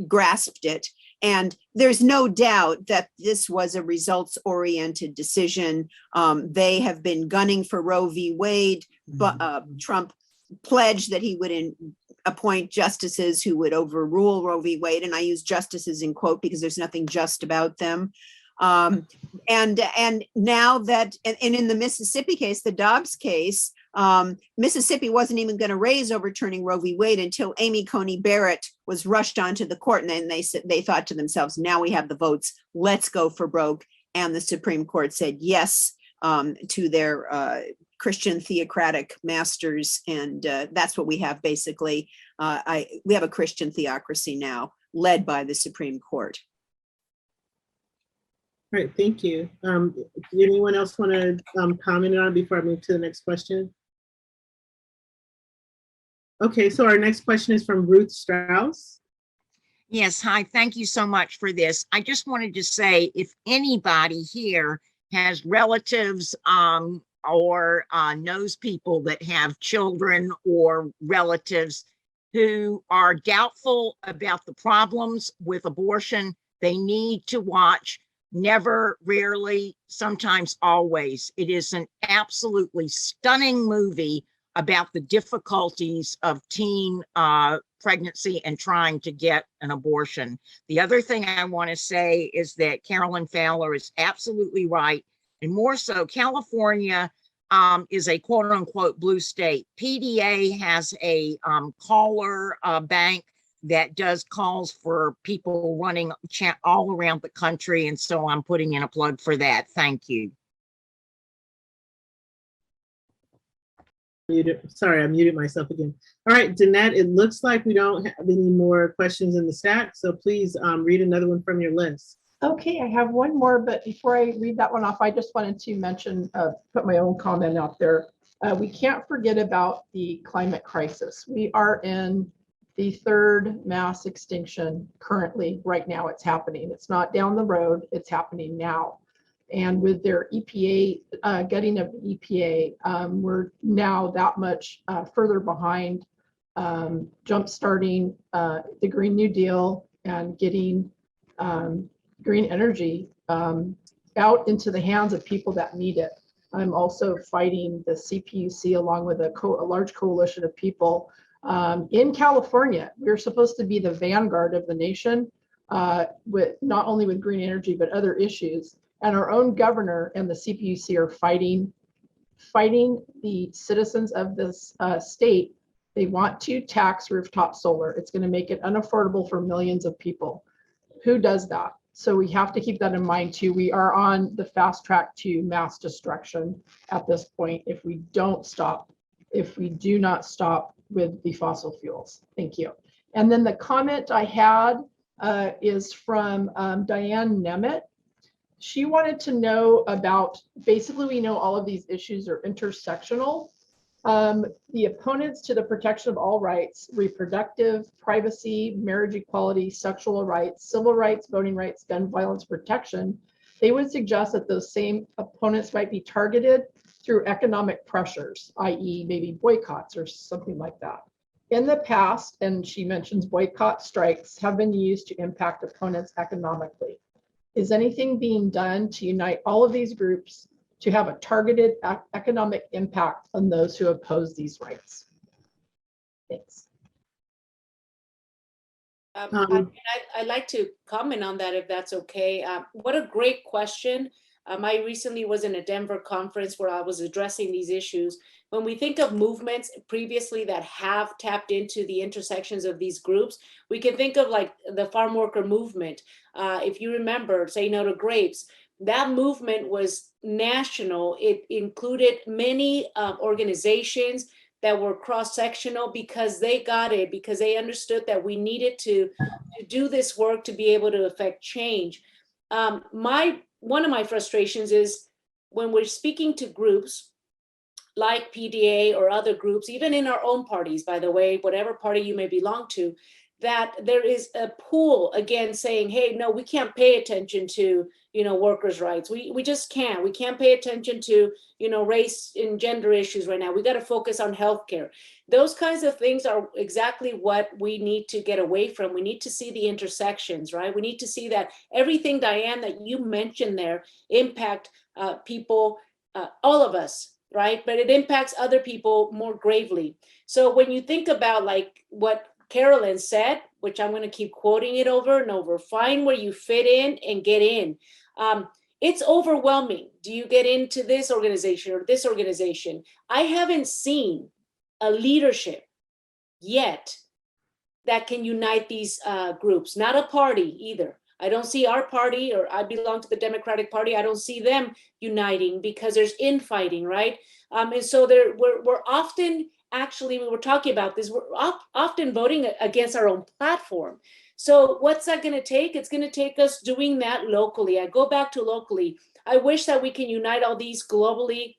[SPEAKER 2] grasped it. And there's no doubt that this was a results-oriented decision. They have been gunning for Roe v. Wade, but Trump pledged that he would appoint justices who would overrule Roe v. Wade, and I use justices in quote because there's nothing just about them. And now that, and in the Mississippi case, the Dobbs case, Mississippi wasn't even going to raise overturning Roe v. Wade until Amy Coney Barrett was rushed onto the court, and then they thought to themselves, now we have the votes, let's go for broke. And the Supreme Court said yes to their Christian theocratic masters, and that's what we have basically. We have a Christian theocracy now, led by the Supreme Court.
[SPEAKER 1] All right, thank you. Anyone else want to comment on it before I move to the next question? Okay, so our next question is from Ruth Strauss.
[SPEAKER 8] Yes, hi, thank you so much for this. I just wanted to say, if anybody here has relatives or knows people that have children or relatives who are doubtful about the problems with abortion, they need to watch Never, Rarely, Sometimes, Always. It is an absolutely stunning movie about the difficulties of teen pregnancy and trying to get an abortion. The other thing I want to say is that Carolyn Fowler is absolutely right. And more so, California is a quote unquote blue state. PDA has a caller bank that does calls for people running all around the country. And so I'm putting in a plug for that. Thank you.
[SPEAKER 1] Sorry, I muted myself again. All right, Danette, it looks like we don't have any more questions in the stack. So please read another one from your list.
[SPEAKER 5] Okay, I have one more, but before I read that one off, I just wanted to mention, put my own comment out there. We can't forget about the climate crisis. We are in the third mass extinction currently. Right now it's happening. It's not down the road, it's happening now. And with their EPA, gutting of the EPA, we're now that much further behind jump-starting the Green New Deal and getting green energy out into the hands of people that need it. I'm also fighting the CPUC along with a large coalition of people in California. We're supposed to be the vanguard of the nation with not only with green energy, but other issues. And our own governor and the CPUC are fighting the citizens of this state. They want to tax rooftop solar. It's going to make it unaffordable for millions of people. Who does that? So we have to keep that in mind too. We are on the fast track to mass destruction at this point if we don't stop, if we do not stop with the fossil fuels. Thank you. And then the comment I had is from Diane Nemeth. She wanted to know about, basically we know all of these issues are intersectional. The opponents to the protection of all rights, reproductive, privacy, marriage equality, sexual rights, civil rights, voting rights, gun violence protection, they would suggest that those same opponents might be targeted through economic pressures, i.e. maybe boycotts or something like that. In the past, and she mentions boycott strikes have been used to impact opponents economically. Is anything being done to unite all of these groups to have a targeted economic impact on those who oppose these rights? Thanks.
[SPEAKER 3] I'd like to comment on that if that's okay. What a great question. I recently was in a Denver conference where I was addressing these issues. When we think of movements previously that have tapped into the intersections of these groups, we can think of like the farm worker movement. If you remember, Say No to Grapes, that movement was national. It included many organizations that were cross-sectional because they got it, because they understood that we needed to do this work to be able to affect change. One of my frustrations is when we're speaking to groups like PDA or other groups, even in our own parties, by the way, whatever party you may belong to, that there is a pull again saying, hey, no, we can't pay attention to, workers' rights. We just can't. We can't pay attention to, race and gender issues right now. We got to focus on healthcare. Those kinds of things are exactly what we need to get away from. We need to see the intersections, right? We need to see that everything, Diane, that you mentioned there impact people, all of us, right? But it impacts other people more gravely. So when you think about like what Carolyn said, which I'm going to keep quoting it over and over, find where you fit in and get in. It's overwhelming. Do you get into this organization or this organization? I haven't seen a leadership yet that can unite these groups, not a party either. I don't see our party, or I belong to the Democratic Party, I don't see them uniting because there's infighting, right? And so we're often, actually, we were talking about this, we're often voting against our own platform. So what's that going to take? It's going to take us doing that locally. I go back to locally. I wish that we can unite all these globally,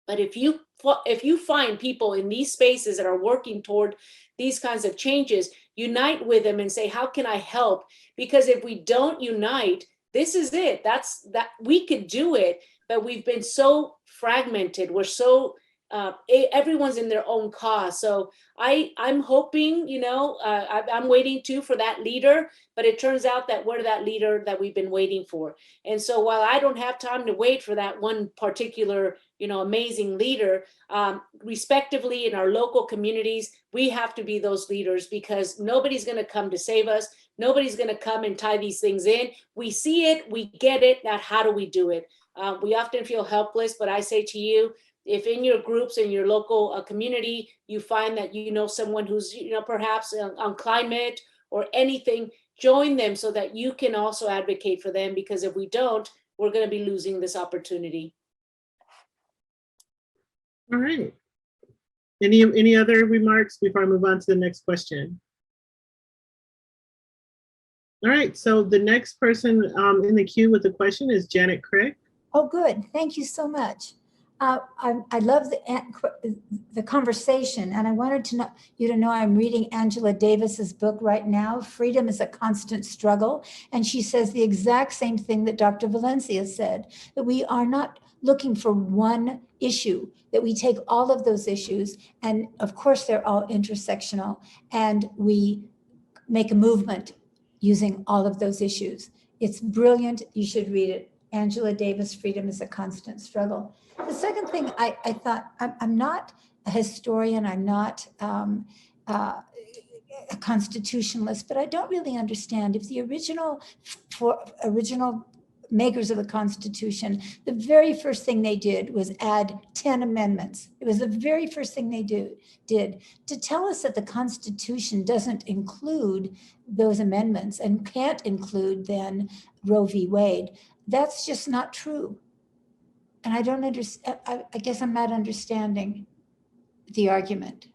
[SPEAKER 3] but if you find people in these spaces that are working toward these kinds of changes, unite with them and say, how can I help? Because if we don't unite, this is it. That we could do it, but we've been so fragmented. We're so everyone's in their own cause. So I'm hoping, I'm waiting too for that leader, but it turns out that we're that leader that we've been waiting for. And so while I don't have time to wait for that one particular, amazing leader, respectively in our local communities, we have to be those leaders, because nobody's going to come to save us. Nobody's going to come and tie these things in. We see it, we get it. Now, how do we do it? We often feel helpless, but I say to you, if in your groups, in your local community, you find that someone who's perhaps on climate or anything, join them so that you can also advocate for them, because if we don't, we're going to be losing this opportunity.
[SPEAKER 1] All right. Any other remarks before I move on to the next question? All right, so the next person in the queue with the question is Janet Craig.
[SPEAKER 9] Oh, good. Thank you so much. I love the conversation, and I wanted you to know I'm reading Angela Davis's book right now, Freedom is a Constant Struggle, and she says the exact same thing that Dr. Valencia said, that we are not looking for one issue, that we take all of those issues, and of course they're all intersectional, and we make a movement using all of those issues. It's brilliant. You should read it. Angela Davis, Freedom is a Constant Struggle. The second thing I thought, I'm not a historian, I'm not a constitutionalist, but I don't really understand if the original makers of the Constitution, the very first thing they did was add 10 amendments. It was the very first thing they did to tell us that the Constitution doesn't include those amendments and can't include then Roe v. Wade. That's just not true. And I don't understand, I guess I'm not understanding the argument.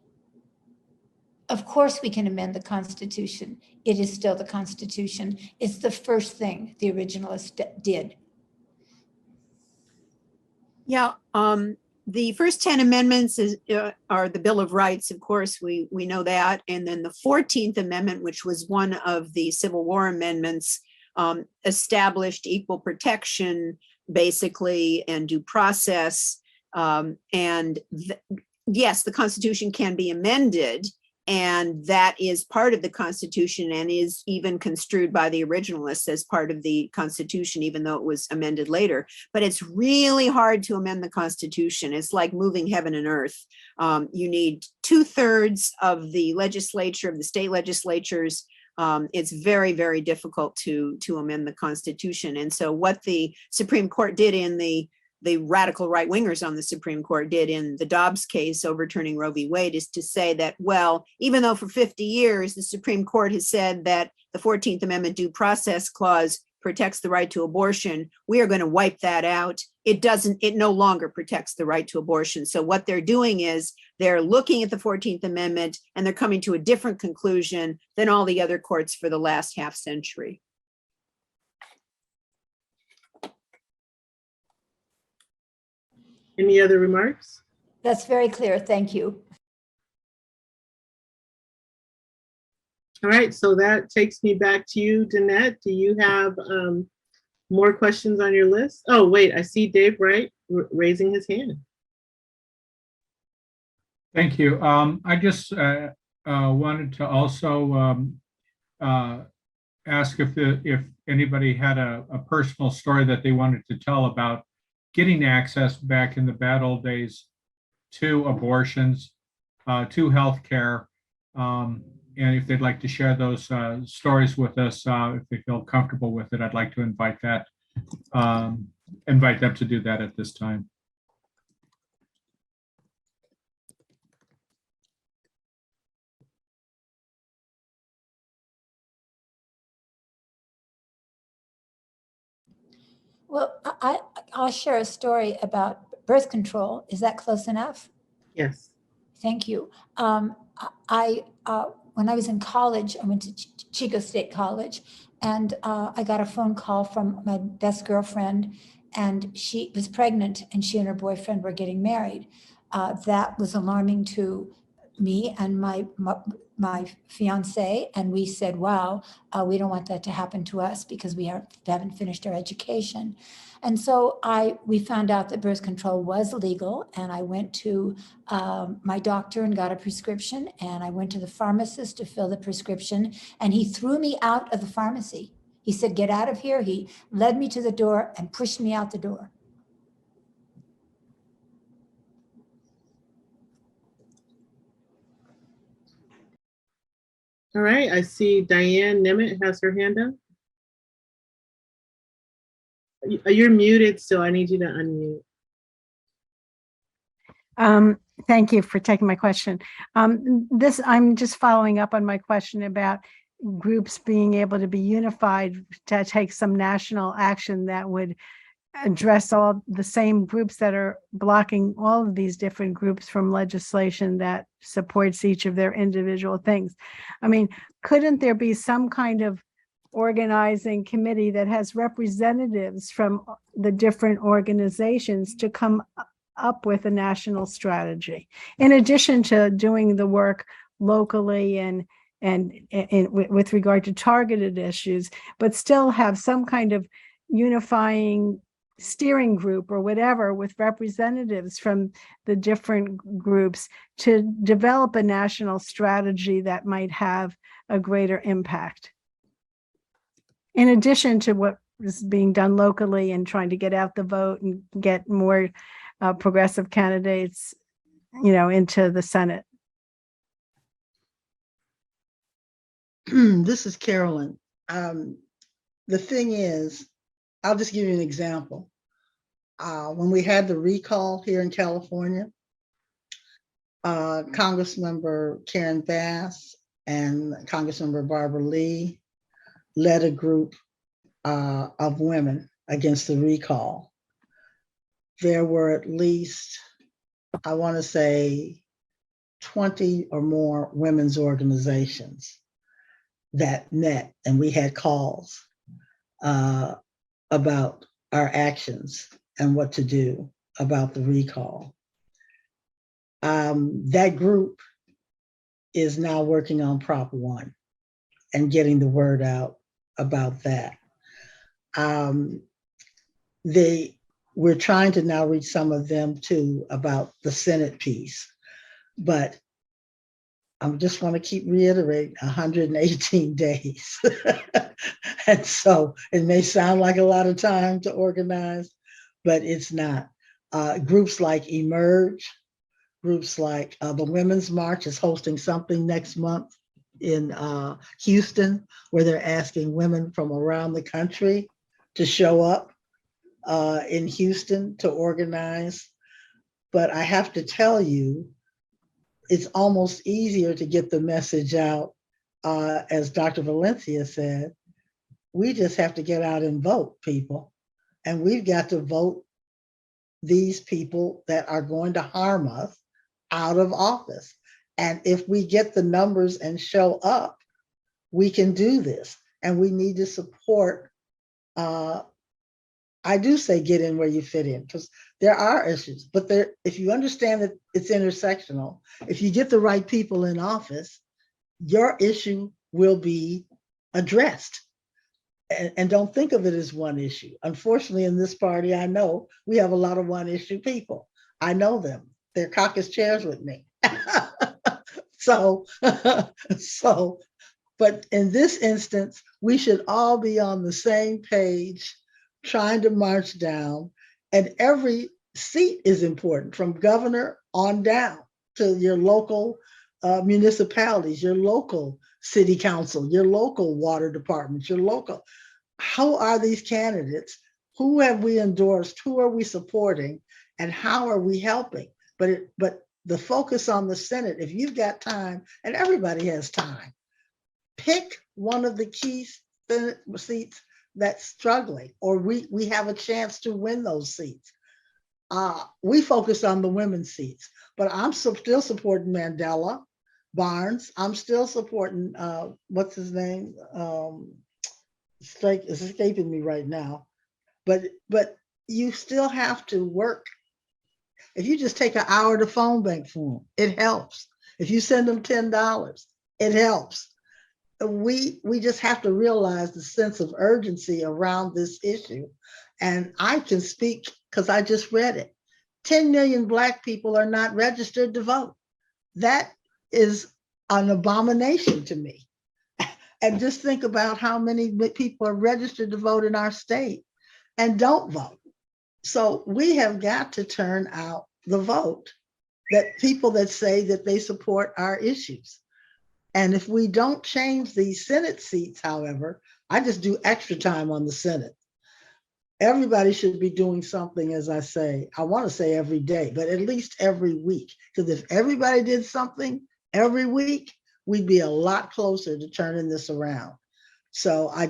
[SPEAKER 9] Of course we can amend the Constitution. It is still the Constitution. It's the first thing the originalists did.
[SPEAKER 2] Yeah, the first 10 amendments are the Bill of Rights, of course, we know that. And then the 14th Amendment, which was one of the Civil War amendments, established equal protection, basically, and due process. Yes, the Constitution can be amended, and that is part of the Constitution and is even construed by the originalists as part of the Constitution, even though it was amended later. But it's really hard to amend the Constitution. It's like moving heaven and earth. You need 2/3 of the legislature, of the state legislatures. It's very, very difficult to amend the Constitution. And so what the Supreme Court did in the radical right wingers on the Supreme Court did in the Dobbs case overturning Roe v. Wade is to say that, well, even though for 50 years the Supreme Court has said that the 14th Amendment due process clause protects the right to abortion, we are going to wipe that out. It no longer protects the right to abortion. So what they're doing is they're looking at the 14th Amendment and they're coming to a different conclusion than all the other courts for the last half century.
[SPEAKER 1] Any other remarks?
[SPEAKER 9] That's very clear. Thank you.
[SPEAKER 1] All right, so that takes me back to you, Danette. Do you have more questions on your list? Oh, wait, I see Dave Wright raising his hand.
[SPEAKER 10] Thank you. I just wanted to also ask if anybody had a personal story that they wanted to tell about getting access back in the bad old days to abortions, to healthcare. And if they'd like to share those stories with us, if they feel comfortable with it, I'd like to invite them to do that at this time.
[SPEAKER 9] Well, I'll share a story about birth control. Is that close enough?
[SPEAKER 1] Yes.
[SPEAKER 9] Thank you. When I was in college, I went to Chico State College, and I got a phone call from my best girlfriend, and she was pregnant, and she and her boyfriend were getting married. That was alarming to me and my fiance, and we said, wow, we don't want that to happen to us because we haven't finished our education. And so we found out that birth control was legal, and I went to my doctor and got a prescription, and I went to the pharmacist to fill the prescription, and he threw me out of the pharmacy. He said, get out of here. He led me to the door and pushed me out the door.
[SPEAKER 1] All right, I see Diane Nemeth has her hand up. You're muted, so I need you to unmute.
[SPEAKER 11] Thank you for taking my question. I'm just following up on my question about groups being able to be unified to take some national action that would address all the same groups that are blocking all of these different groups from legislation that supports each of their individual things. I mean, couldn't there be some kind of organizing committee that has representatives from the different organizations to come up with a national strategy, in addition to doing the work locally and with regard to targeted issues, but still have some kind of unifying steering group or whatever with representatives from the different groups to develop a national strategy that might have a greater impact, in addition to what is being done locally and trying to get out the vote and get more progressive candidates, into the Senate.
[SPEAKER 4] This is Carolyn. The thing is, I'll just give you an example. When we had the recall here in California, Congressmember Karen Bass and Congressmember Barbara Lee led a group of women against the recall. There were at least, I want to say, 20 or more women's organizations that met, and we had calls about our actions and what to do about the recall. That group is now working on Prop 1 and getting the word out about that. We're trying to now reach some of them too about the Senate piece, but I just want to keep reiterating 118 days. And so it may sound like a lot of time to organize, but it's not. Groups like Emerge, groups like the Women's March is hosting something next month in Houston, where they're asking women from around the country to show up in Houston to organize. But I have to tell you, it's almost easier to get the message out, as Dr. Valencia said. We just have to get out and vote, people. And we've got to vote these people that are going to harm us out of office. And if we get the numbers and show up, we can do this. And we need to support, I do say get in where you fit in, because there are issues, but if you understand that it's intersectional, if you get the right people in office, your issue will be addressed. And don't think of it as one issue. Unfortunately, in this party, I know we have a lot of one issue people. I know them. They're caucus chairs with me. But in this instance, we should all be on the same page, trying to march down And every seat is important, from governor on down to your local municipalities, your local city council, your local water departments, your local. How are these candidates? Who have we endorsed? Who are we supporting? And how are we helping? But the focus on the Senate, if you've got time, and everybody has time, pick one of the key Senate seats that's struggling, or we have a chance to win those seats. We focus on the women's seats, but I'm still supporting Mandela Barnes. I'm still supporting, what's his name? It's escaping me right now. But you still have to work. If you just take an hour to phone bank for them, it helps. If you send them $10, it helps. We just have to realize the sense of urgency around this issue. And I can speak because I just read it. 10 million Black people are not registered to vote. That is an abomination to me. And just think about how many people are registered to vote in our state and don't vote. So we have got to turn out the vote, that people that say that they support our issues. And if we don't change these Senate seats, however, I just do extra time on the Senate. Everybody should be doing something, as I say, I want to say every day, but at least every week. Because if everybody did something every week, we'd be a lot closer to turning this around. So I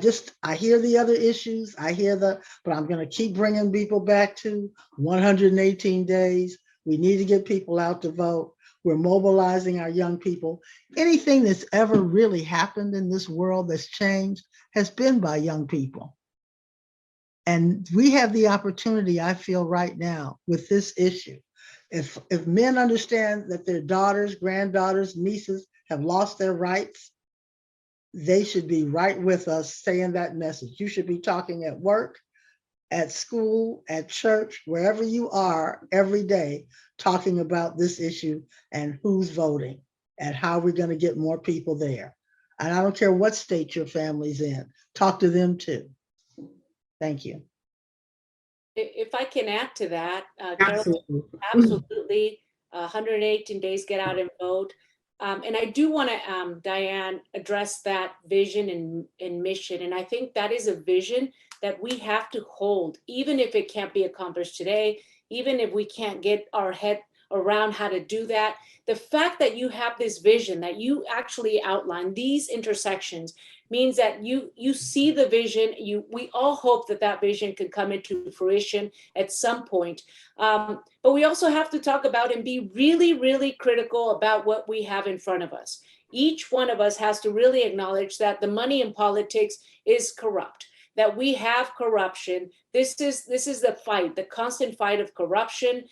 [SPEAKER 4] hear the other issues, but I'm going to keep bringing people back to 118 days. We need to get people out to vote. We're mobilizing our young people. Anything that's ever really happened in this world that's changed has been by young people. And we have the opportunity, I feel right now, with this issue. If men understand that their daughters, granddaughters, nieces have lost their rights, they should be right with us saying that message. You should be talking at work, at school, at church, wherever you are every day, talking about this issue and who's voting and how we're going to get more people there. And I don't care what state your family's in, talk to them too. Thank you.
[SPEAKER 3] If I can add to that,
[SPEAKER 1] Absolutely.
[SPEAKER 3] absolutely, 118 days, get out and vote. And I do want to, Diane, address that vision and mission. And I think that is a vision that we have to hold, even if it can't be accomplished today, even if we can't get our head around how to do that. The fact that you have this vision, that you actually outline these intersections, means that you see the vision. We all hope that that vision could come into fruition at some point. But we also have to talk about and be really, really critical about what we have in front of us. Each one of us has to really acknowledge that the money in politics is corrupt, that we have corruption. This is the fight, the constant fight of corruption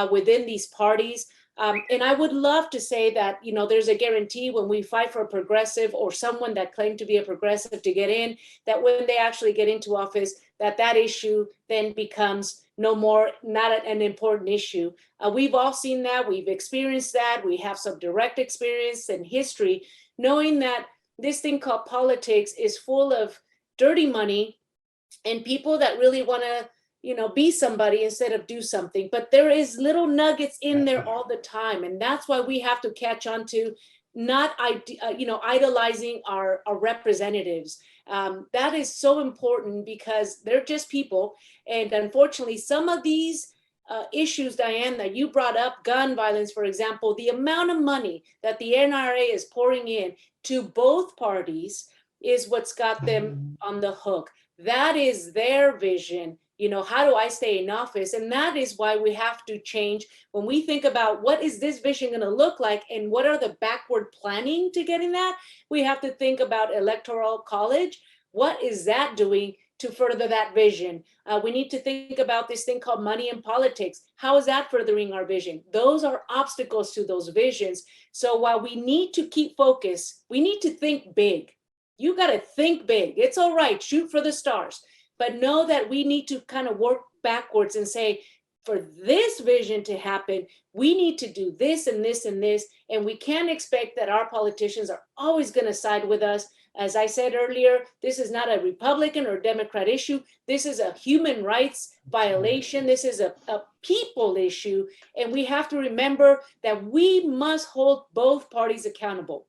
[SPEAKER 3] within these parties. And I would love to say that, there's a guarantee when we fight for a progressive or someone that claimed to be a progressive to get in, that when they actually get into office, that issue then becomes not an important issue. We've all seen that, we've experienced that, we have some direct experience and history, knowing that this thing called politics is full of dirty money and people that really want to be somebody instead of do something. But there is little nuggets in there all the time. And that's why we have to catch on to not idolizing our representatives. That is so important because they're just people. And unfortunately, some of these issues, Diane, that you brought up, gun violence, for example, the amount of money that the NRA is pouring in to both parties is what's got them on the hook. That is their vision. How do I stay in office? And that is why we have to change. When we think about what is this vision going to look like and what are the backward planning to getting that, we have to think about electoral college. What is that doing to further that vision? We need to think about this thing called money in politics. How is that furthering our vision? Those are obstacles to those visions. So while we need to keep focus, we need to think big. You got to think big. It's all right. Shoot for the stars. But know that we need to kind of work backwards and say, for this vision to happen, we need to do this and this and this. And we can't expect that our politicians are always going to side with us. As I said earlier, this is not a Republican or Democrat issue. This is a human rights violation. This is a people issue. And we have to remember that we must hold both parties accountable.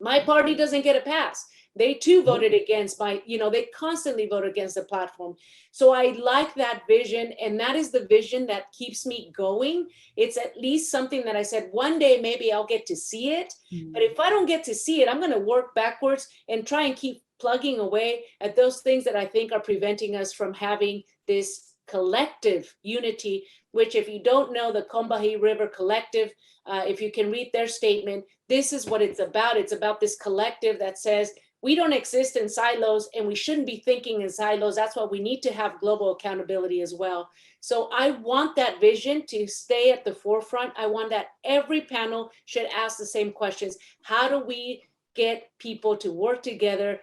[SPEAKER 3] My party doesn't get a pass. They too voted against they constantly vote against the platform. So I like that vision, and that is the vision that keeps me going. It's at least something that I said, one day maybe I'll get to see it. But if I don't get to see it, I'm going to work backwards and try and keep plugging away at those things that I think are preventing us from having this collective unity, which, if you don't know the Combahee River Collective, if you can read their statement, this is what it's about. It's about this collective that says, we don't exist in silos, and we shouldn't be thinking in silos. That's why we need to have global accountability as well. So I want that vision to stay at the forefront. I want that every panel should ask the same questions. How do we get people to work together?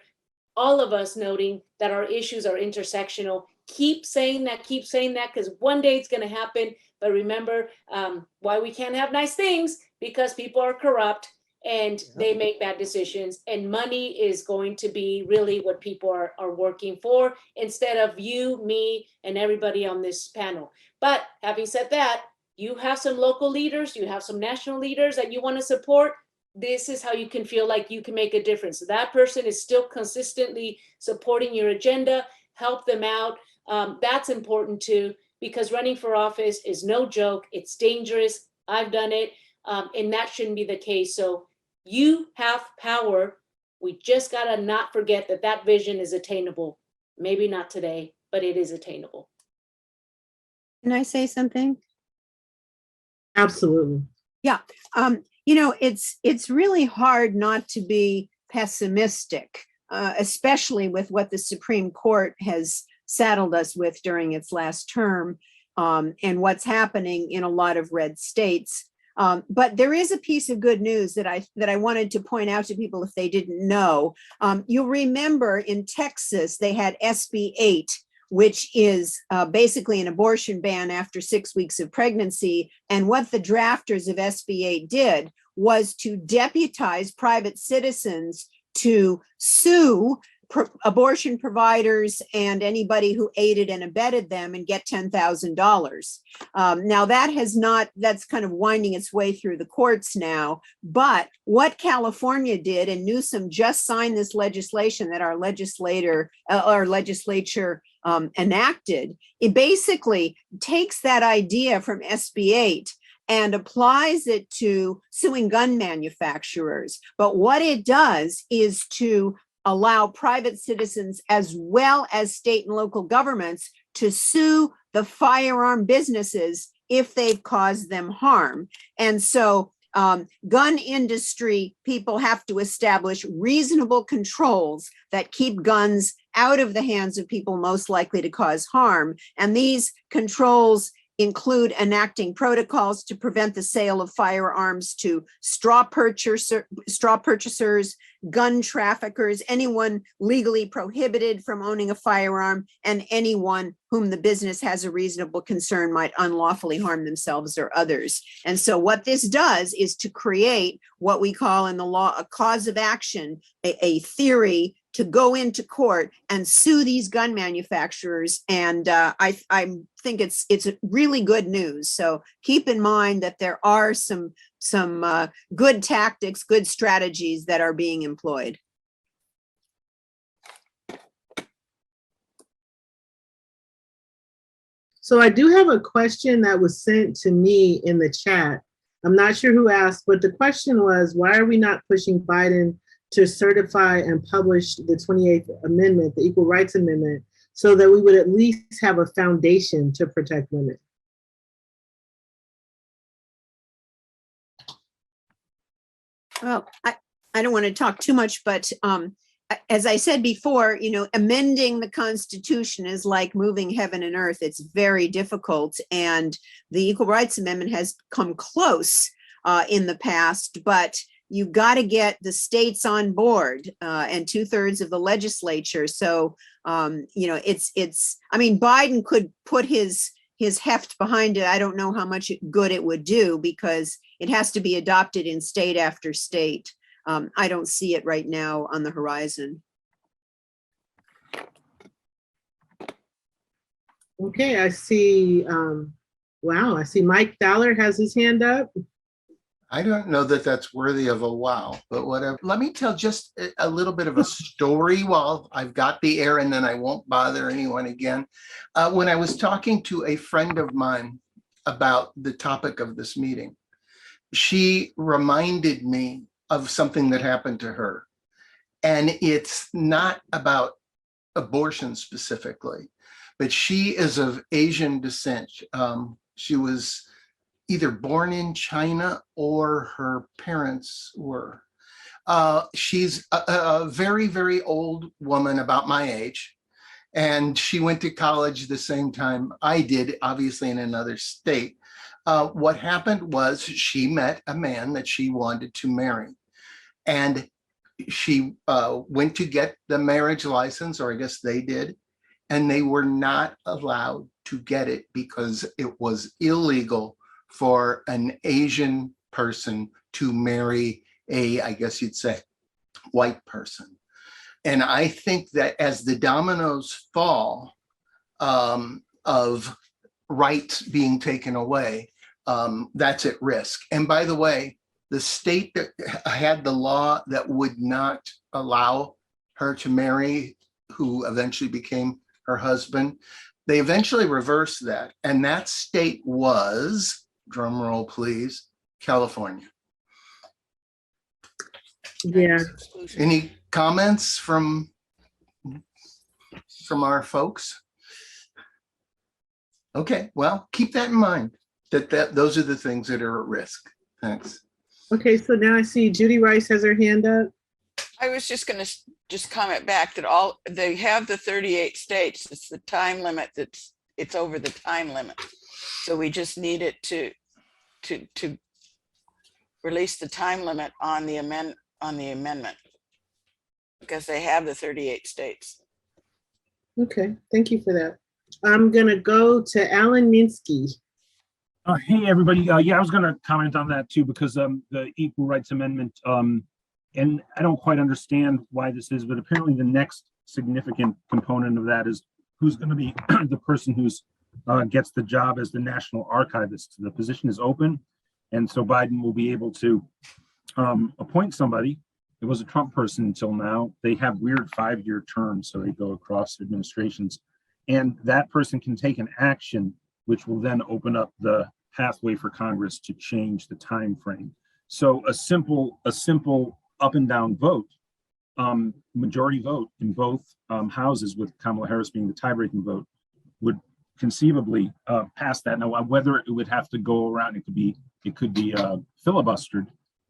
[SPEAKER 3] All of us noting that our issues are intersectional. Keep saying that, because one day it's going to happen. But remember, why we can't have nice things, because people are corrupt and they make bad decisions, and money is going to be really what people are working for, instead of you, me, and everybody on this panel. But having said that, you have some local leaders, you have some national leaders that you want to support. This is how you can feel like you can make a difference. So that person is still consistently supporting your agenda. Help them out. That's important too, because running for office is no joke. It's dangerous. I've done it. And that shouldn't be the case. So you have power. We just got to not forget that that vision is attainable. Maybe not today, but it is attainable.
[SPEAKER 2] Can I say something?
[SPEAKER 1] Absolutely.
[SPEAKER 2] Yeah. It's really hard not to be pessimistic, especially with what the Supreme Court has saddled us with during its last term, and what's happening in a lot of red states. But there is a piece of good news that I wanted to point out to people if they didn't know. You'll remember in Texas, they had SB 8, which is basically an abortion ban after 6 weeks of pregnancy. And what the drafters of SB 8 did was to deputize private citizens to sue abortion providers and anybody who aided and abetted them and get $10,000. Now that's kind of winding its way through the courts now. But what California did, and Newsom just signed this legislation that our legislature enacted, it basically takes that idea from SB 8 and applies it to suing gun manufacturers. But what it does is to allow private citizens as well as state and local governments to sue the firearm businesses if they've caused them harm. And so gun industry people have to establish reasonable controls that keep guns out of the hands of people most likely to cause harm. And these controls include enacting protocols to prevent the sale of firearms to straw purchasers, gun traffickers, anyone legally prohibited from owning a firearm, and anyone whom the business has a reasonable concern might unlawfully harm themselves or others. And so what this does is to create what we call in the law a cause of action, a theory to go into court and sue these gun manufacturers. And I think it's really good news. So keep in mind that there are some good tactics, good strategies that are being employed.
[SPEAKER 1] So I do have a question that was sent to me in the chat. I'm not sure who asked, but the question was, why are we not pushing Biden to certify and publish the 28th Amendment, the Equal Rights Amendment, so that we would at least have a foundation to protect women?
[SPEAKER 2] Well, I don't want to talk too much, but as I said before, amending the Constitution is like moving heaven and earth. It's very difficult. And the Equal Rights Amendment has come close in the past, but you've got to get the states on board and 2/3 of the legislature. So, Biden could put his heft behind it. I don't know how much good it would do because it has to be adopted in state after state. I don't see it right now on the horizon.
[SPEAKER 1] Okay, I see, wow, I see Mike Fowler has his hand up.
[SPEAKER 12] I don't know that that's worthy of a wow, but whatever. Let me tell just a little bit of a story while I've got the air, and then I won't bother anyone again. When I was talking to a friend of mine about the topic of this meeting, she reminded me of something that happened to her. And it's not about abortion specifically, but she is of Asian descent. She was either born in China or her parents were. She's a very, very old woman about my age. And she went to college the same time I did, obviously in another state. What happened was she met a man that she wanted to marry. And she went to get the marriage license, or I guess they did, and they were not allowed to get it because it was illegal for an Asian person to marry a, I guess you'd say, white person. And I think that as the dominoes fall of rights being taken away, that's at risk. And by the way, the state that had the law that would not allow her to marry, who eventually became her husband, they eventually reversed that. And that state was, drum roll please, California.
[SPEAKER 1] Yeah.
[SPEAKER 12] Any comments from our folks? Okay, well, keep that in mind, that those are the things that are at risk. Thanks.
[SPEAKER 1] Okay, so now I see Judy Rice has her hand up.
[SPEAKER 13] I was just going to comment back that they have the 38 states. It's the time limit it's over the time limit. So we just need it to release the time limit on the amendment because they have the 38 states.
[SPEAKER 1] Okay, thank you for that. I'm gonna go to Alan Minsky.
[SPEAKER 14] Hey, everybody. Yeah, I was going to comment on that too, because the Equal Rights Amendment, and I don't quite understand why this is, but apparently the next significant component of that is who's going to be the person who's gets the job as the National Archivist. The position is open, and so Biden will be able to appoint somebody. It was a Trump person until now. They have weird 5-year terms, so they go across administrations, and that person can take an action which will then open up the pathway for Congress to change the time frame. So a simple up and down vote, majority vote in both houses, with Kamala Harris being the tie-breaking vote, would conceivably pass that. Now, whether it would have to go around, it could be filibustered.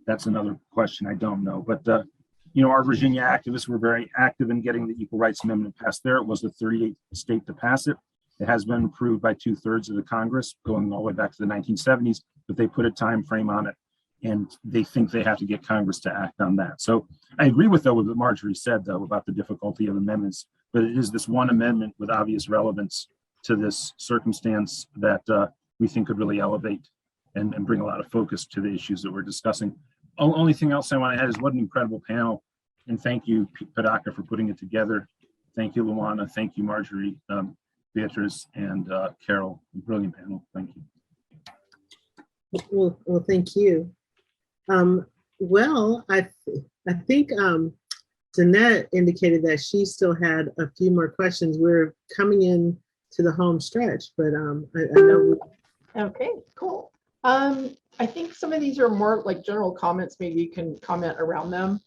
[SPEAKER 14] That's another question. I don't know. But our Virginia activists were very active in getting the Equal Rights Amendment passed there. It was the 38th state to pass it. It has been approved by 2/3 of the Congress, going all the way back to the 1970s, but they put a time frame on it, and they think they have to get Congress to act on that. So I agree with what Marjorie said, though, about the difficulty of amendments, but it is this one amendment with obvious relevance to this circumstance that we think could really elevate and bring a lot of focus to the issues that we're discussing. Only thing else I want to add is what an incredible panel, and thank you, PDA-CA, for putting it together. Thank you, Lawana. Thank you, Marjorie. Beatrice and Carol, brilliant panel. Thank you.
[SPEAKER 1] Well, thank you. Well, I think Danette indicated that she still had a few more questions. We're coming in to the home stretch, but I know.
[SPEAKER 5] Okay, cool. I think some of these are more like general comments. Maybe you can comment around them.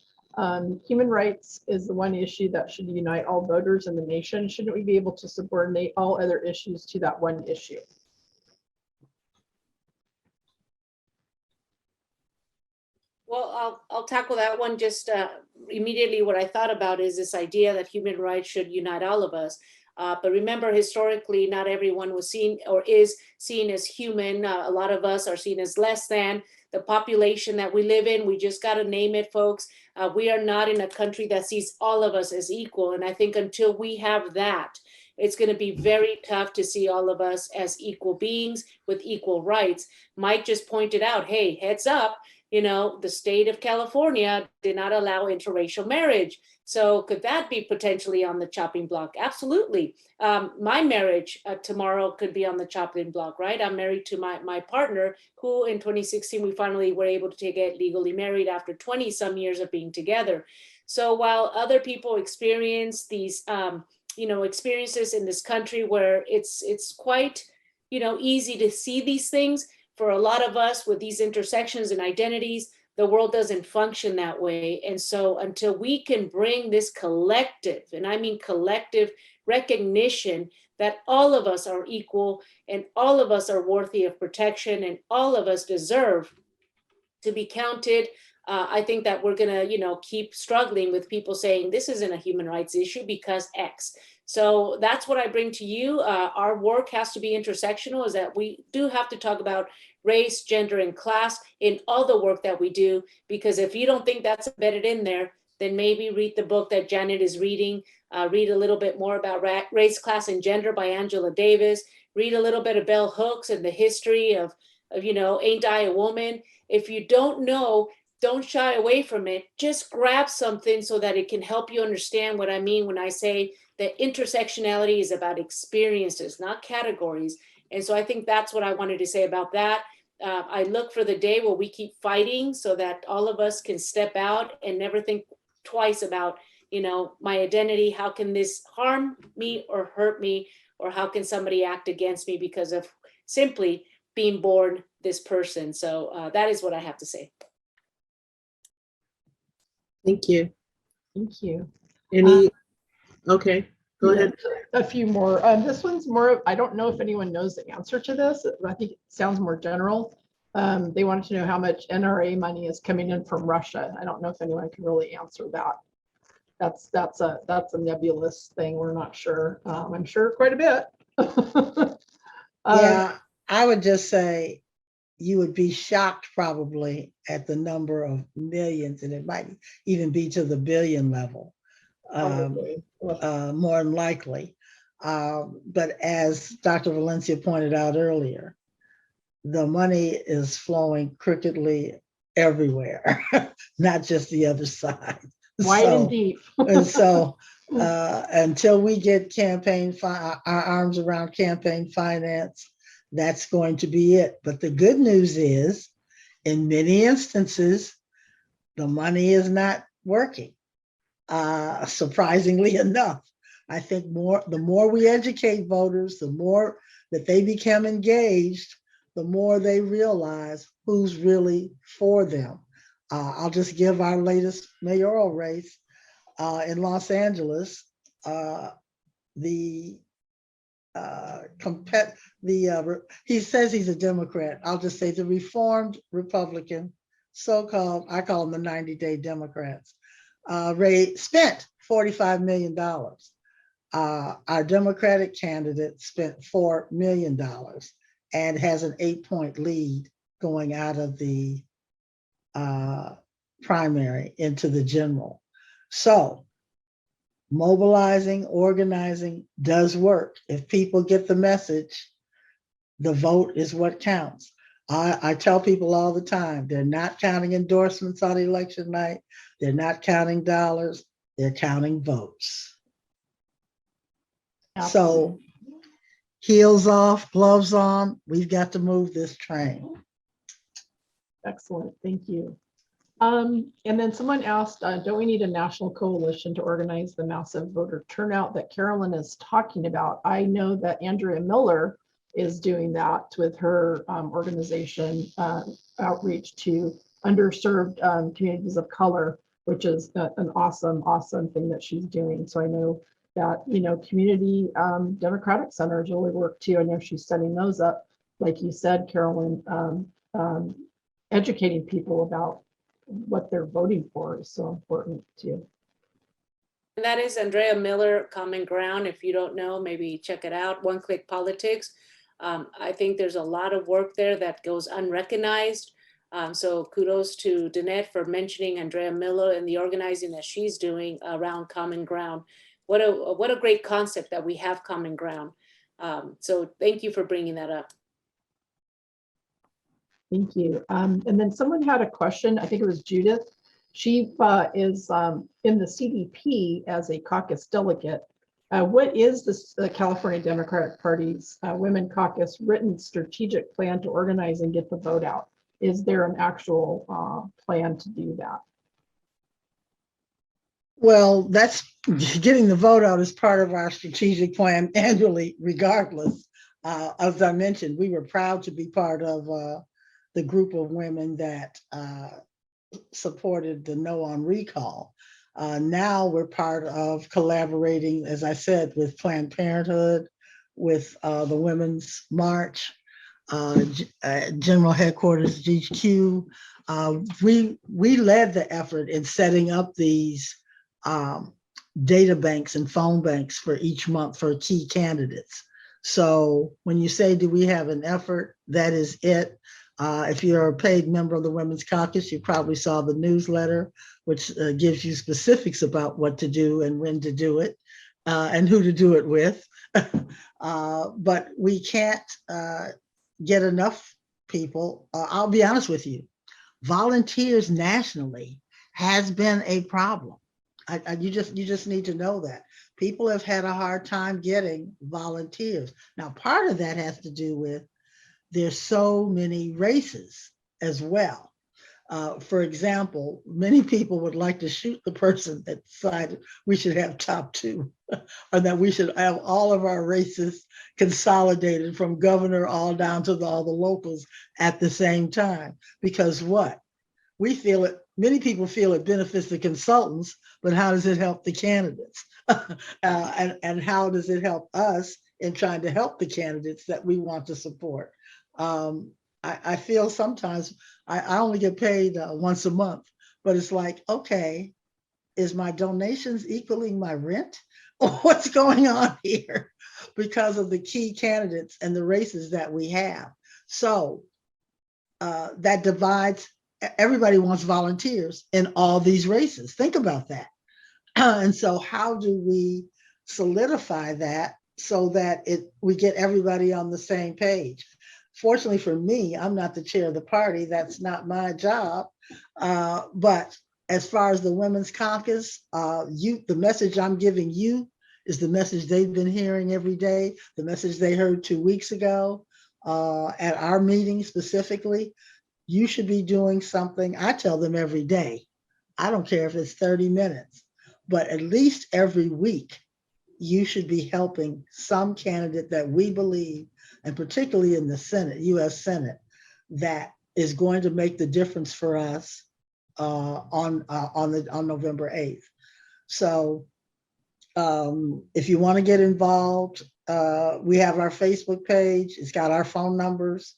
[SPEAKER 5] Human rights is the one issue that should unite all voters in the nation. Shouldn't we be able to subordinate all other issues to that one issue?
[SPEAKER 3] Well, I'll tackle that one. Just immediately what I thought about is this idea that human rights should unite all of us. But remember, historically, not everyone was seen or is seen as human. A lot of us are seen as less than. The population that we live in, we just got to name it, folks. We are not in a country that sees all of us as equal. And I think until we have that, it's going to be very tough to see all of us as equal beings with equal rights. Mike just pointed out, hey, heads up, you know, the state of California did not allow interracial marriage. So could that be potentially on the chopping block? Absolutely. My marriage tomorrow could be on the chopping block, right? I'm married to my partner, who in 2016, we finally were able to get legally married after 20 some years of being together. So while other people experience these, you know, experiences in this country where it's quite, you know, easy to see these things, for a lot of us with these intersections and identities, the world doesn't function that way. And so until we can bring this collective, and I mean collective recognition that all of us are equal and all of us are worthy of protection and all of us deserve to be counted, I think that we're gonna, you know, keep struggling with people saying this isn't a human rights issue because X. So that's what I bring to you. Our work has to be intersectional, is that we do have to talk about race, gender, and class in all the work that we do, because if you don't think that's embedded in there, then maybe read the book that Janet is reading, read a little bit more about Race, Class, and Gender by Angela Davis, read a little bit of Bell Hooks and the history of, you know, Ain't I a Woman? If you don't know, don't shy away from it. Just grab something so that it can help you understand what I mean when I say that intersectionality is about experiences, not categories. And so I think that's what I wanted to say about that. I look for the day where we keep fighting so that all of us can step out and never think twice about, you know, my identity. How can this harm me or hurt me? Or how can somebody act against me because of simply being born this person? So that is what I have to say.
[SPEAKER 1] Thank you.
[SPEAKER 5] Thank you.
[SPEAKER 1] Any, okay, go ahead.
[SPEAKER 5] A few more. This one's more, I don't know if anyone knows the answer to this. I think it sounds more general. They wanted to know how much NRA money is coming in from Russia. I don't know if anyone can really answer that. That's a nebulous thing. We're not sure. I'm sure quite a bit.
[SPEAKER 4] Yeah, I would just say you would be shocked probably at the number of millions, and it might even be to the billion level, more than likely. But as Dr. Valencia pointed out earlier, the money is flowing crookedly everywhere, not just the other side.
[SPEAKER 5] Wide and deep.
[SPEAKER 4] And so until we get our arms around campaign finance, that's going to be it. But the good news is, in many instances, the money is not working. Surprisingly enough, I think the more we educate voters, the more that they become engaged, the more they realize who's really for them. I'll just give our latest mayoral race in Los Angeles. He says he's a Democrat. I'll just say the reformed Republican, so-called, I call them the 90-day Democrats, spent $45 million. Our Democratic candidate spent $4 million and has an 8-point lead going out of the primary into the general. So mobilizing, organizing does work. If people get the message, the vote is what counts. I tell people all the time, they're not counting endorsements on election night. They're not counting dollars. They're counting votes.
[SPEAKER 5] Absolutely.
[SPEAKER 4] So heels off, gloves on, we've got to move this train.
[SPEAKER 5] Excellent, thank you. And then someone asked, don't we need a national coalition to organize the massive voter turnout that Carolyn is talking about? I know that Andrea Miller is doing that with her organization, outreach to underserved communities of color, which is an awesome, awesome thing that she's doing. So I know that, you know, community democratic centers really work too. I know she's setting those up, like you said, Carolyn, educating people about what they're voting for is so important too.
[SPEAKER 3] And that is Andrea Miller, Common Ground. If you don't know, maybe check it out, One Click Politics. I think there's a lot of work there that goes unrecognized. So kudos to Danette for mentioning Andrea Miller and the organizing that she's doing around Common Ground. What a great concept that we have Common Ground. So thank you for bringing that up.
[SPEAKER 5] Thank you. And then someone had a question, I think it was Judith. She is in the CDP as a caucus delegate. What is the California Democratic Party's Women Caucus written strategic plan to organize and get the vote out? Is there an actual plan to do that?
[SPEAKER 4] Well, that's getting the vote out is part of our strategic plan annually, regardless. As I mentioned, we were proud to be part of the group of women that supported the no on recall. Now we're part of collaborating, as I said, with Planned Parenthood, with the Women's March, General Headquarters, GQ. We led the effort in setting up these data banks and phone banks for each month for key candidates. So when you say, do we have an effort, that is it. If you're a paid member of the Women's Caucus, you probably saw the newsletter, which gives you specifics about what to do and when to do it and who to do it with. But we can't get enough people. I'll be honest with you, volunteers nationally has been a problem. You just need to know that. People have had a hard time getting volunteers. Now, part of that has to do with there's so many races as well. For example, many people would like to shoot the person that decided we should have top two, or that we should have all of our races consolidated from governor all down to all the locals at the same time. Because what? We feel it, many people feel it benefits the consultants, but how does it help the candidates? And how does it help us in trying to help the candidates that we want to support? I feel sometimes I only get paid once a month, but it's like, okay, is my donations equaling my rent? Or what's going on here? Because of the key candidates and the races that we have. So that divides, everybody wants volunteers in all these races. Think about that. And so how do we solidify that so that we get everybody on the same page? Fortunately for me, I'm not the chair of the party. That's not my job. But as far as the Women's Caucus, the message I'm giving you is the message they've been hearing every day, the message they heard 2 weeks ago at our meeting specifically. You should be doing something. I tell them every day. I don't care if it's 30 minutes, but at least every week, you should be helping some candidate that we believe, and particularly in the Senate, US Senate, that is going to make the difference for us on November 8th. So if you want to get involved, we have our Facebook page. It's got our phone numbers.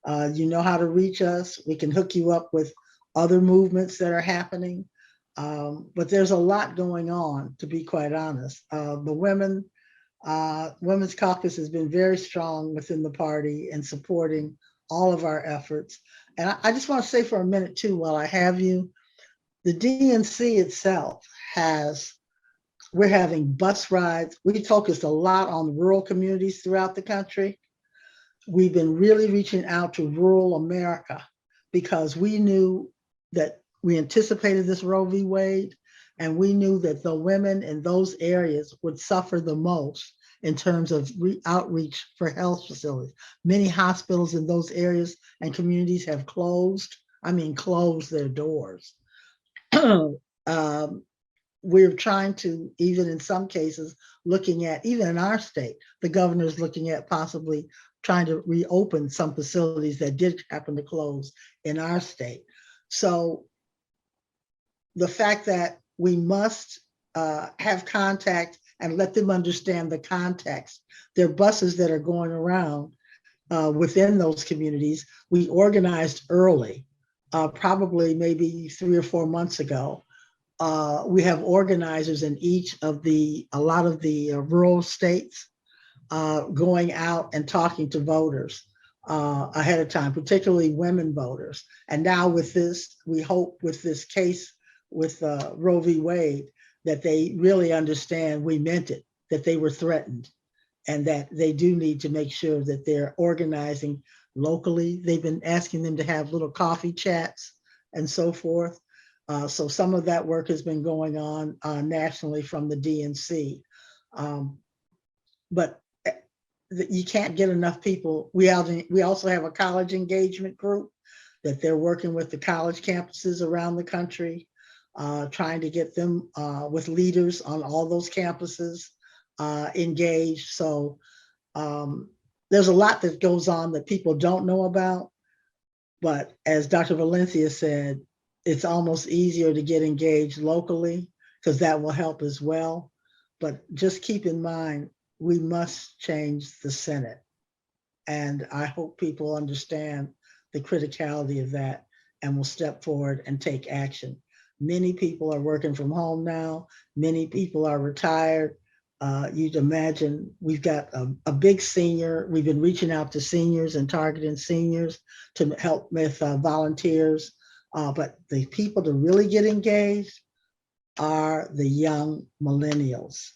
[SPEAKER 4] You know how to reach us. We can hook you up with other movements that are happening. But there's a lot going on, to be quite honest. The Women's Caucus has been very strong within the party and supporting all of our efforts. And I just want to say for a minute too, while I have you, the DNC itself we're having bus rides. We focused a lot on rural communities throughout the country. We've been really reaching out to rural America because we knew that we anticipated this Roe v. Wade, and we knew that the women in those areas would suffer the most in terms of outreach for health facilities. Many hospitals in those areas and communities have closed their doors. We're trying to, even in some cases, looking at, even in our state, the governor's looking at possibly trying to reopen some facilities that did happen to close in our state. So the fact that we must have contact and let them understand the context. There are buses that are going around within those communities. We organized early, probably maybe 3 or 4 months ago. We have organizers in a lot of the rural states going out and talking to voters ahead of time, particularly women voters. And now with this, we hope with this case with Roe v. Wade, that they really understand we meant it, that they were threatened, and that they do need to make sure that they're organizing locally. They've been asking them to have little coffee chats and so forth. So some of that work has been going on nationally from the DNC. But you can't get enough people. We also have a college engagement group that they're working with the college campuses around the country, trying to get them with leaders on all those campuses engaged. So there's a lot that goes on that people don't know about. But as Dr. Valencia said, it's almost easier to get engaged locally because that will help as well. But just keep in mind, we must change the Senate. And I hope people understand the criticality of that and will step forward and take action. Many people are working from home now. Many people are retired. You'd imagine we've got a big senior. We've been reaching out to seniors and targeting seniors to help with volunteers. But the people to really get engaged are the young millennials.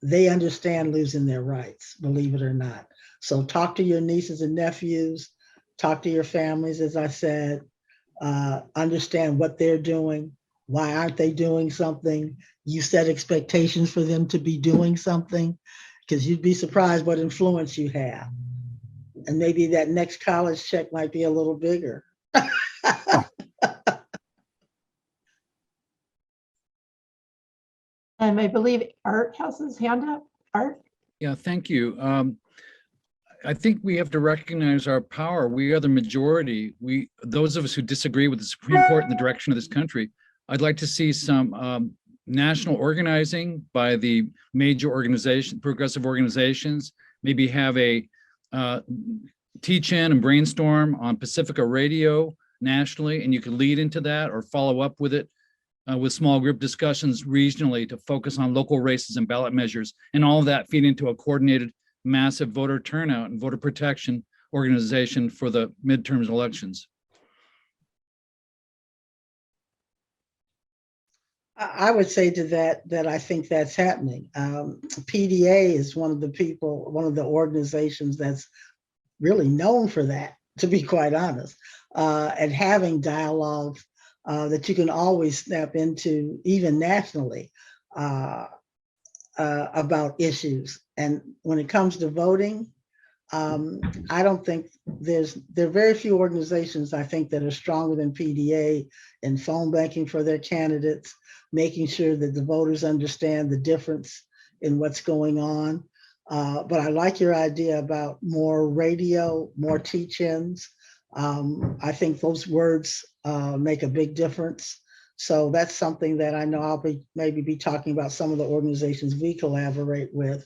[SPEAKER 4] They understand losing their rights, believe it or not. So talk to your nieces and nephews, talk to your families, as I said, understand what they're doing. Why aren't they doing something? You set expectations for them to be doing something, because you'd be surprised what influence you have. And maybe that next college check might be a little bigger.
[SPEAKER 5] And I believe Art has his hand up. Art?
[SPEAKER 15] Yeah, thank you. I think we have to recognize our power. We are the majority. Those of us who disagree with the Supreme Court and the direction of this country, I'd like to see some national organizing by the major progressive organizations, maybe have a teach-in and brainstorm on Pacifica Radio nationally, and you could lead into that or follow up with it with small group discussions regionally to focus on local races and ballot measures, and all of that feed into a coordinated massive voter turnout and voter protection organization for the midterms elections.
[SPEAKER 4] I would say to that I think that's happening. PDA is one of the organizations that's really known for that, to be quite honest, and having dialogue that you can always step into, even nationally, about issues. And when it comes to voting, I don't think there are very few organizations, I think, that are stronger than PDA in phone banking for their candidates, making sure that the voters understand the difference in what's going on. But I like your idea about more radio, more teach-ins. I think those words make a big difference. So that's something that I know I'll maybe be talking about some of the organizations we collaborate with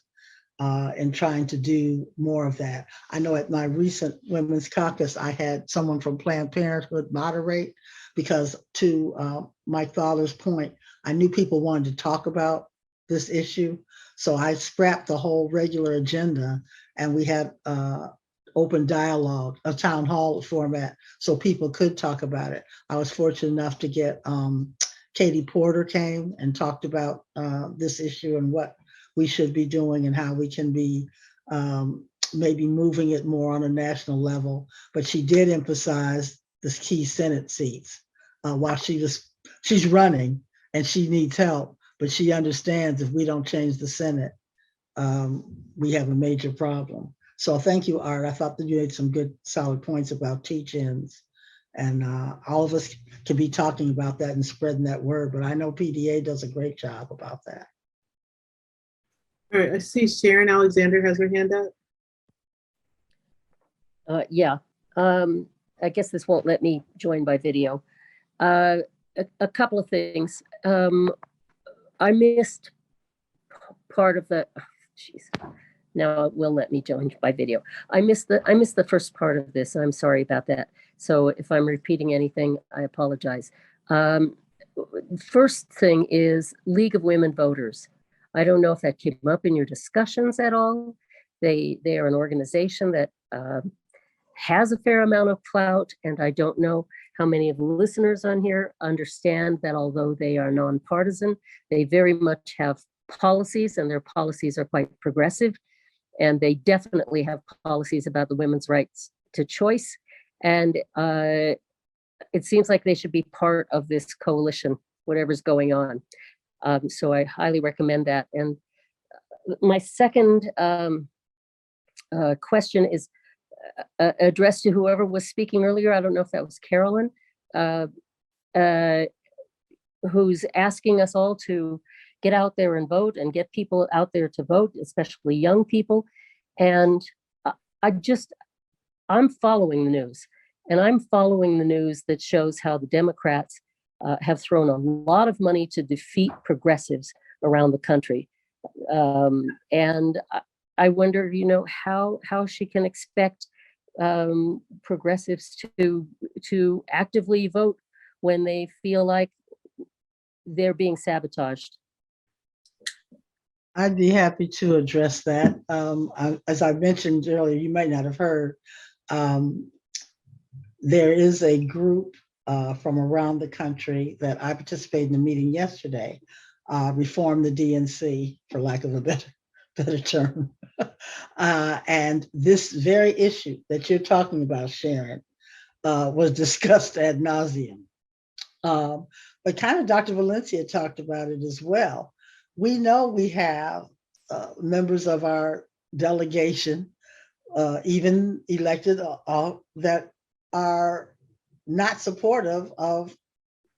[SPEAKER 4] in trying to do more of that. I know at my recent Women's Caucus, I had someone from Planned Parenthood moderate, because to Mike Fowler's point, I knew people wanted to talk about this issue. So I scrapped the whole regular agenda and we had open dialogue, a town hall format, so people could talk about it. I was fortunate enough to get Katie Porter came and talked about this issue and what we should be doing and how we can be maybe moving it more on a national level. But she did emphasize the key Senate seats while she's running and she needs help, but she understands if we don't change the Senate, we have a major problem. So thank you, Art. I thought that you made some good solid points about teach-ins, and all of us can be talking about that and spreading that word, but I know PDA does a great job about that.
[SPEAKER 1] All right, I see Sharon Alexander has her hand up.
[SPEAKER 16] Yeah, I guess this won't let me join by video. A couple of things. I missed part of the, now it will let me join by video. I missed the first part of this. I'm sorry about that. So if I'm repeating anything, I apologize. First thing is League of Women Voters. I don't know if that came up in your discussions at all. They are an organization that has a fair amount of clout, and I don't know how many of the listeners on here understand that although they are nonpartisan, they very much have policies, and their policies are quite progressive, and they definitely have policies about the women's rights to choice. And it seems like they should be part of this coalition, whatever's going on. So I highly recommend that. And my second question is addressed to whoever was speaking earlier. I don't know if that was Carolyn, who's asking us all to get out there and vote and get people out there to vote, especially young people. And I'm following the news, and I'm following the news that shows how the Democrats have thrown a lot of money to defeat progressives around the country. And I wonder, how she can expect progressives to actively vote when they feel like they're being sabotaged.
[SPEAKER 4] I'd be happy to address that. As I mentioned earlier, you might not have heard, there is a group from around the country that I participated in the meeting yesterday, Reform the DNC, for lack of a better term. And this very issue that you're talking about, Sharon, was discussed ad nauseum. But kind of Dr. Valencia talked about it as well. We know we have members of our delegation, even elected, that are not supportive of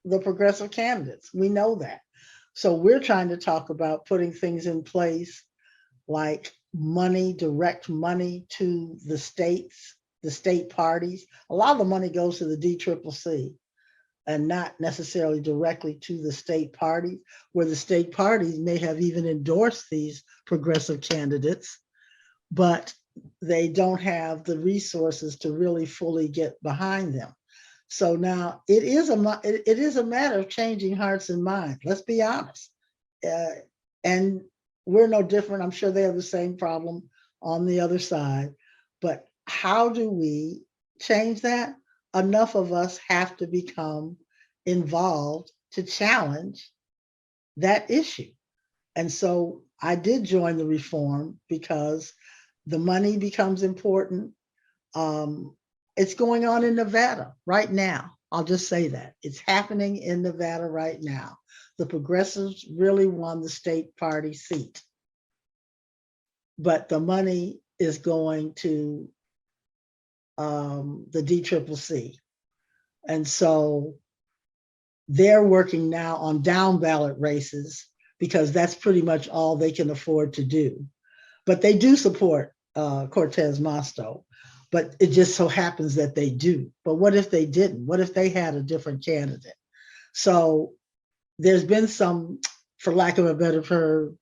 [SPEAKER 4] the progressive candidates. We know that. So we're trying to talk about putting things in place like money, direct money to the states, the state parties. A lot of the money goes to the DCCC and not necessarily directly to the state parties, where the state parties may have even endorsed these progressive candidates, but they don't have the resources to really fully get behind them. So now it is a matter of changing hearts and minds. Let's be honest. And we're no different. I'm sure they have the same problem on the other side. But how do we change that? Enough of us have to become involved to challenge that issue. And so I did join the reform because the money becomes important. It's going on in Nevada right now. I'll just say that. It's happening in Nevada right now. The progressives really won the state party seat, but the money is going to the DCCC. And so they're working now on down ballot races because that's pretty much all they can afford to do. But they do support Cortez Masto, but it just so happens that they do. But what if they didn't? What if they had a different candidate? So there's been some, for lack of a better term,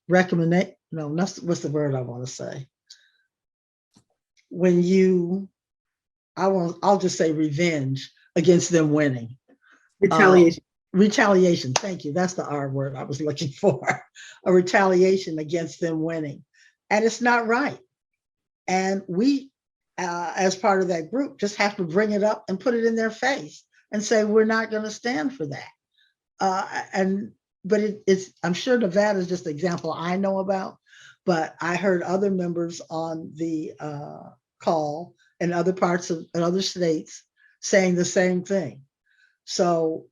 [SPEAKER 4] recommendation, no, what's the word I want to say? When you, I'll just say revenge against them winning.
[SPEAKER 1] Retaliation.
[SPEAKER 4] Retaliation, thank you. That's the R word I was looking for. A retaliation against them winning. And it's not right. And we, as part of that group, just have to bring it up and put it in their face and say, we're not going to stand for that. But it's, I'm sure Nevada is just an example I know about, but I heard other members on the call in other parts of in other states saying the same thing. So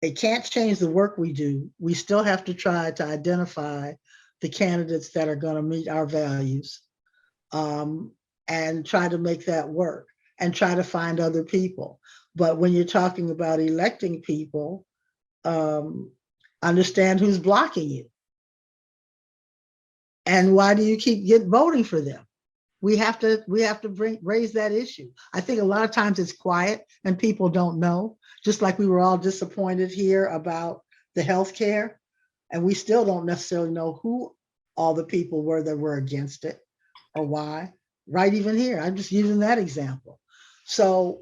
[SPEAKER 4] it can't change the work we do. We still have to try to identify the candidates that are going to meet our values, and try to make that work and try to find other people. But when you're talking about electing people, understand who's blocking you. And why do you keep voting for them? We have to raise that issue. I think a lot of times it's quiet and people don't know, just like we were all disappointed here about the healthcare, and we still don't necessarily know who all the people were that were against it or why. Right, even here, I'm just using that example. So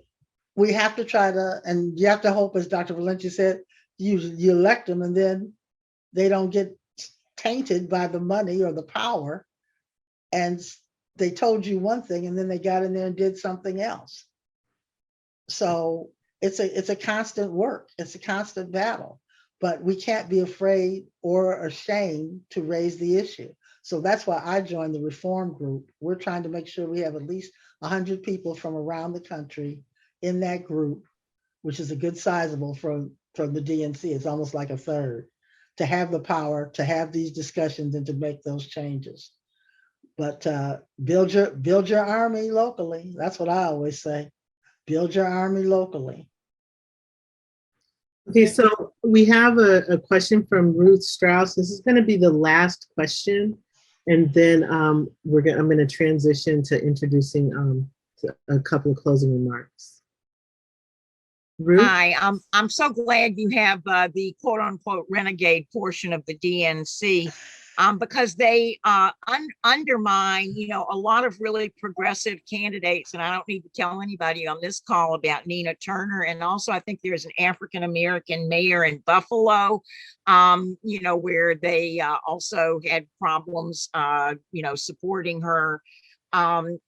[SPEAKER 4] we have to try to, and you have to hope, as Dr. Valencia said, you elect them and then they don't get tainted by the money or the power, and they told you one thing and then they got in there and did something else. So it's a constant work. It's a constant battle. but we can't be afraid or ashamed to raise the issue. So that's why I joined the reform group. We're trying to make sure we have at least 100 people from around the country in that group, which is a good sizable from the DNC. It's almost like a third, to have the power to have these discussions and to make those changes. But build your army locally. That's what I always say. Build your army locally.
[SPEAKER 1] Okay, so we have a question from Ruth Strauss. This is going to be the last question, and then I'm going to transition to introducing to a couple of closing remarks. Ruth?
[SPEAKER 8] Hi, I'm so glad you have the quote unquote renegade portion of the DNC, because they undermine, a lot of really progressive candidates. And I don't need to tell anybody on this call about Nina Turner. And also, I think there's an African-American mayor in Buffalo, where they also had problems, supporting her.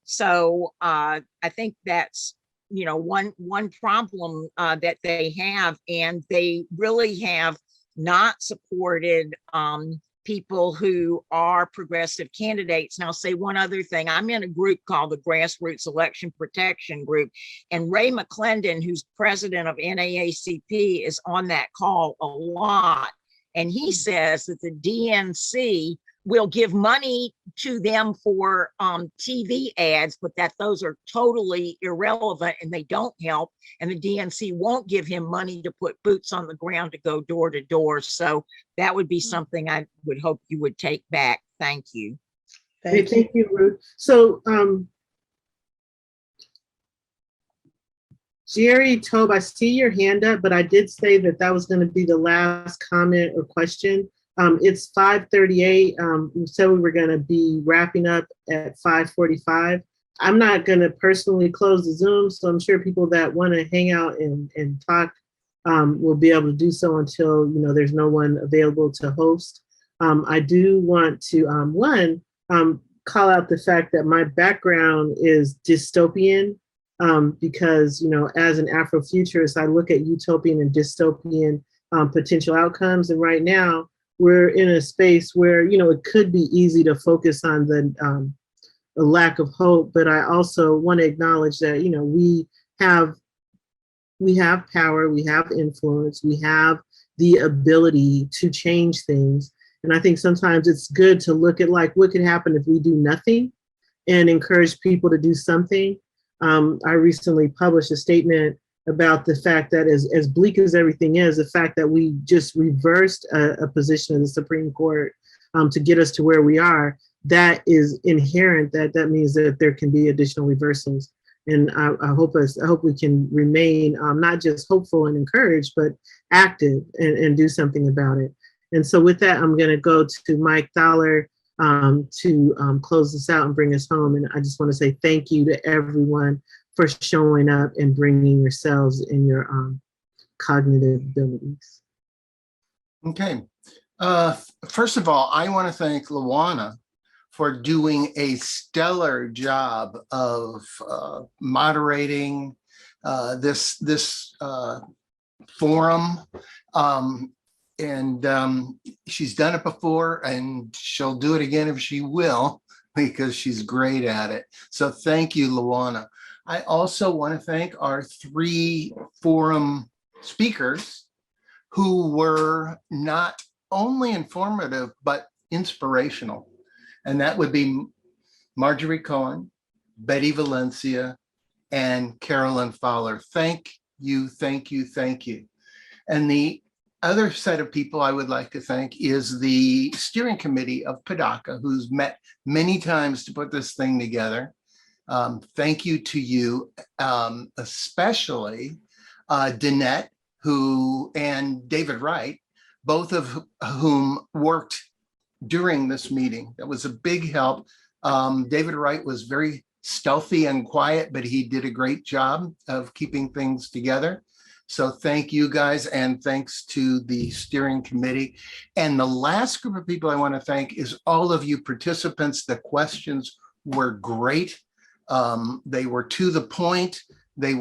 [SPEAKER 8] So I think that's, one problem that they have, and they really have not supported people who are progressive candidates. And I'll say one other thing. I'm in a group called the Grassroots Election Protection Group, and Ray McClendon, who's president of NAACP, is on that call a lot. And he says that the DNC will give money to them for TV ads, but that those are totally irrelevant and they don't help. And the DNC won't give him money to put boots on the ground to go door to door. So that would be something I would hope you would take back. Thank you.
[SPEAKER 1] Thank you, Ruth. So Jerry Tobe, I see your hand up, but I did say that that was going to be the last comment or question. It's 5:38. We said we were going to be wrapping up at 5:45. I'm not going to personally close the Zoom, so I'm sure people that want to hang out and talk will be able to do so until there's no one available to host. I do want to call out the fact that my background is dystopian, because as an Afrofuturist, I look at utopian and dystopian potential outcomes, and right now we're in a space where, it could be easy to focus on the lack of hope, but I also want to acknowledge that, we have power, we have influence, we have the ability to change things. And I think sometimes it's good to look at what could happen if we do nothing and encourage people to do something. I recently published a statement about the fact that as bleak as everything is, the fact that we just reversed a position of the Supreme Court to get us to where we are, that is inherent, that means that there can be additional reversals. And I hope we can remain not just hopeful and encouraged, but active and do something about it. And so with that, I'm gonna go to Mike Thaler to close this out and bring us home. And I just wanna say thank you to everyone for showing up and bringing yourselves and your cognitive abilities.
[SPEAKER 12] Okay. First of all, I want to thank Lawana for doing a stellar job of moderating this forum. And she's done it before, and she'll do it again if she will, because she's great at it. So thank you, Lawana. I also want to thank our 3 forum speakers who were not only informative, but inspirational. And that would be Marjorie Cohn, Betty Valencia, and Carolyn Fowler. Thank you, thank you, thank you. And the other set of people I would like to thank is the steering committee of PDA-CA, who's met many times to put this thing together. Thank you to you, especially Danette, and David Wright, both of whom worked during this meeting. That was a big help. David Wright was very stealthy and quiet, but he did a great job of keeping things together. So thank you guys, and thanks to the steering committee. And the last group of people I want to thank is all of you participants. The questions were great. They were to the point. They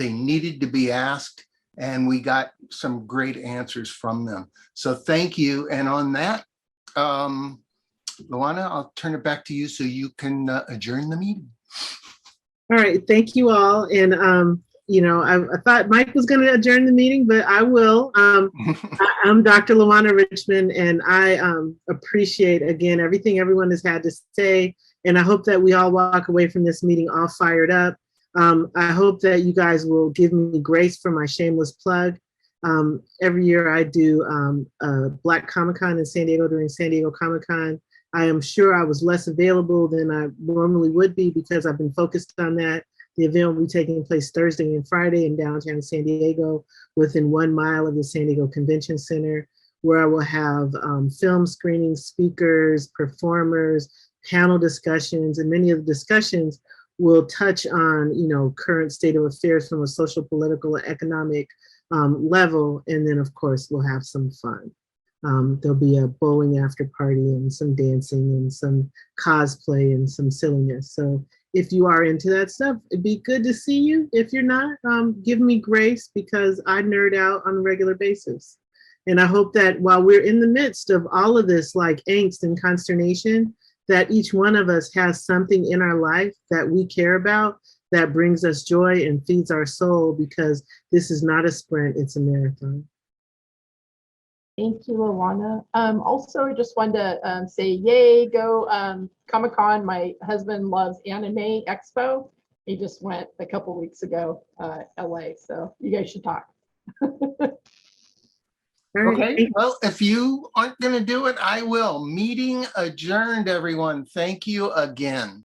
[SPEAKER 12] needed to be asked, and we got some great answers from them. So thank you. And on that, Lawana, I'll turn it back to you so you can adjourn the meeting.
[SPEAKER 1] All right, thank you all. And you know, I thought Mike was going to adjourn the meeting, but I will. I'm Dr. Lawana Richmond, and I appreciate, again, everything everyone has had to say. And I hope that we all walk away from this meeting all fired up. I hope that you guys will give me grace for my shameless plug. Every year I do Black Comic-Con in San Diego during San Diego Comic-Con. I am sure I was less available than I normally would be because I've been focused on that. The event will be taking place Thursday and Friday in downtown San Diego within 1 mile of the San Diego Convention Center, where I will have film screenings, speakers, performers, panel discussions, and many of the discussions will touch on, you know, current state of affairs from a social, political, and economic level. And then, of course, we'll have some fun. There'll be a bowling after party and some dancing and some cosplay and some silliness. So if you are into that stuff, it'd be good to see you. If you're not, give me grace because I nerd out on a regular basis. And I hope that while we're in the midst of all of this like angst and consternation, that each one of us has something in our life that we care about that brings us joy and feeds our soul, because this is not a sprint, it's a marathon.
[SPEAKER 5] Thank you, Lawana. Also, I just wanted to say, yay, go Comic-Con. My husband loves Anime Expo. He just went a couple weeks ago, LA. So you guys should talk.
[SPEAKER 12] Okay, well, if you aren't going to do it, I will. Meeting adjourned, everyone. Thank you again.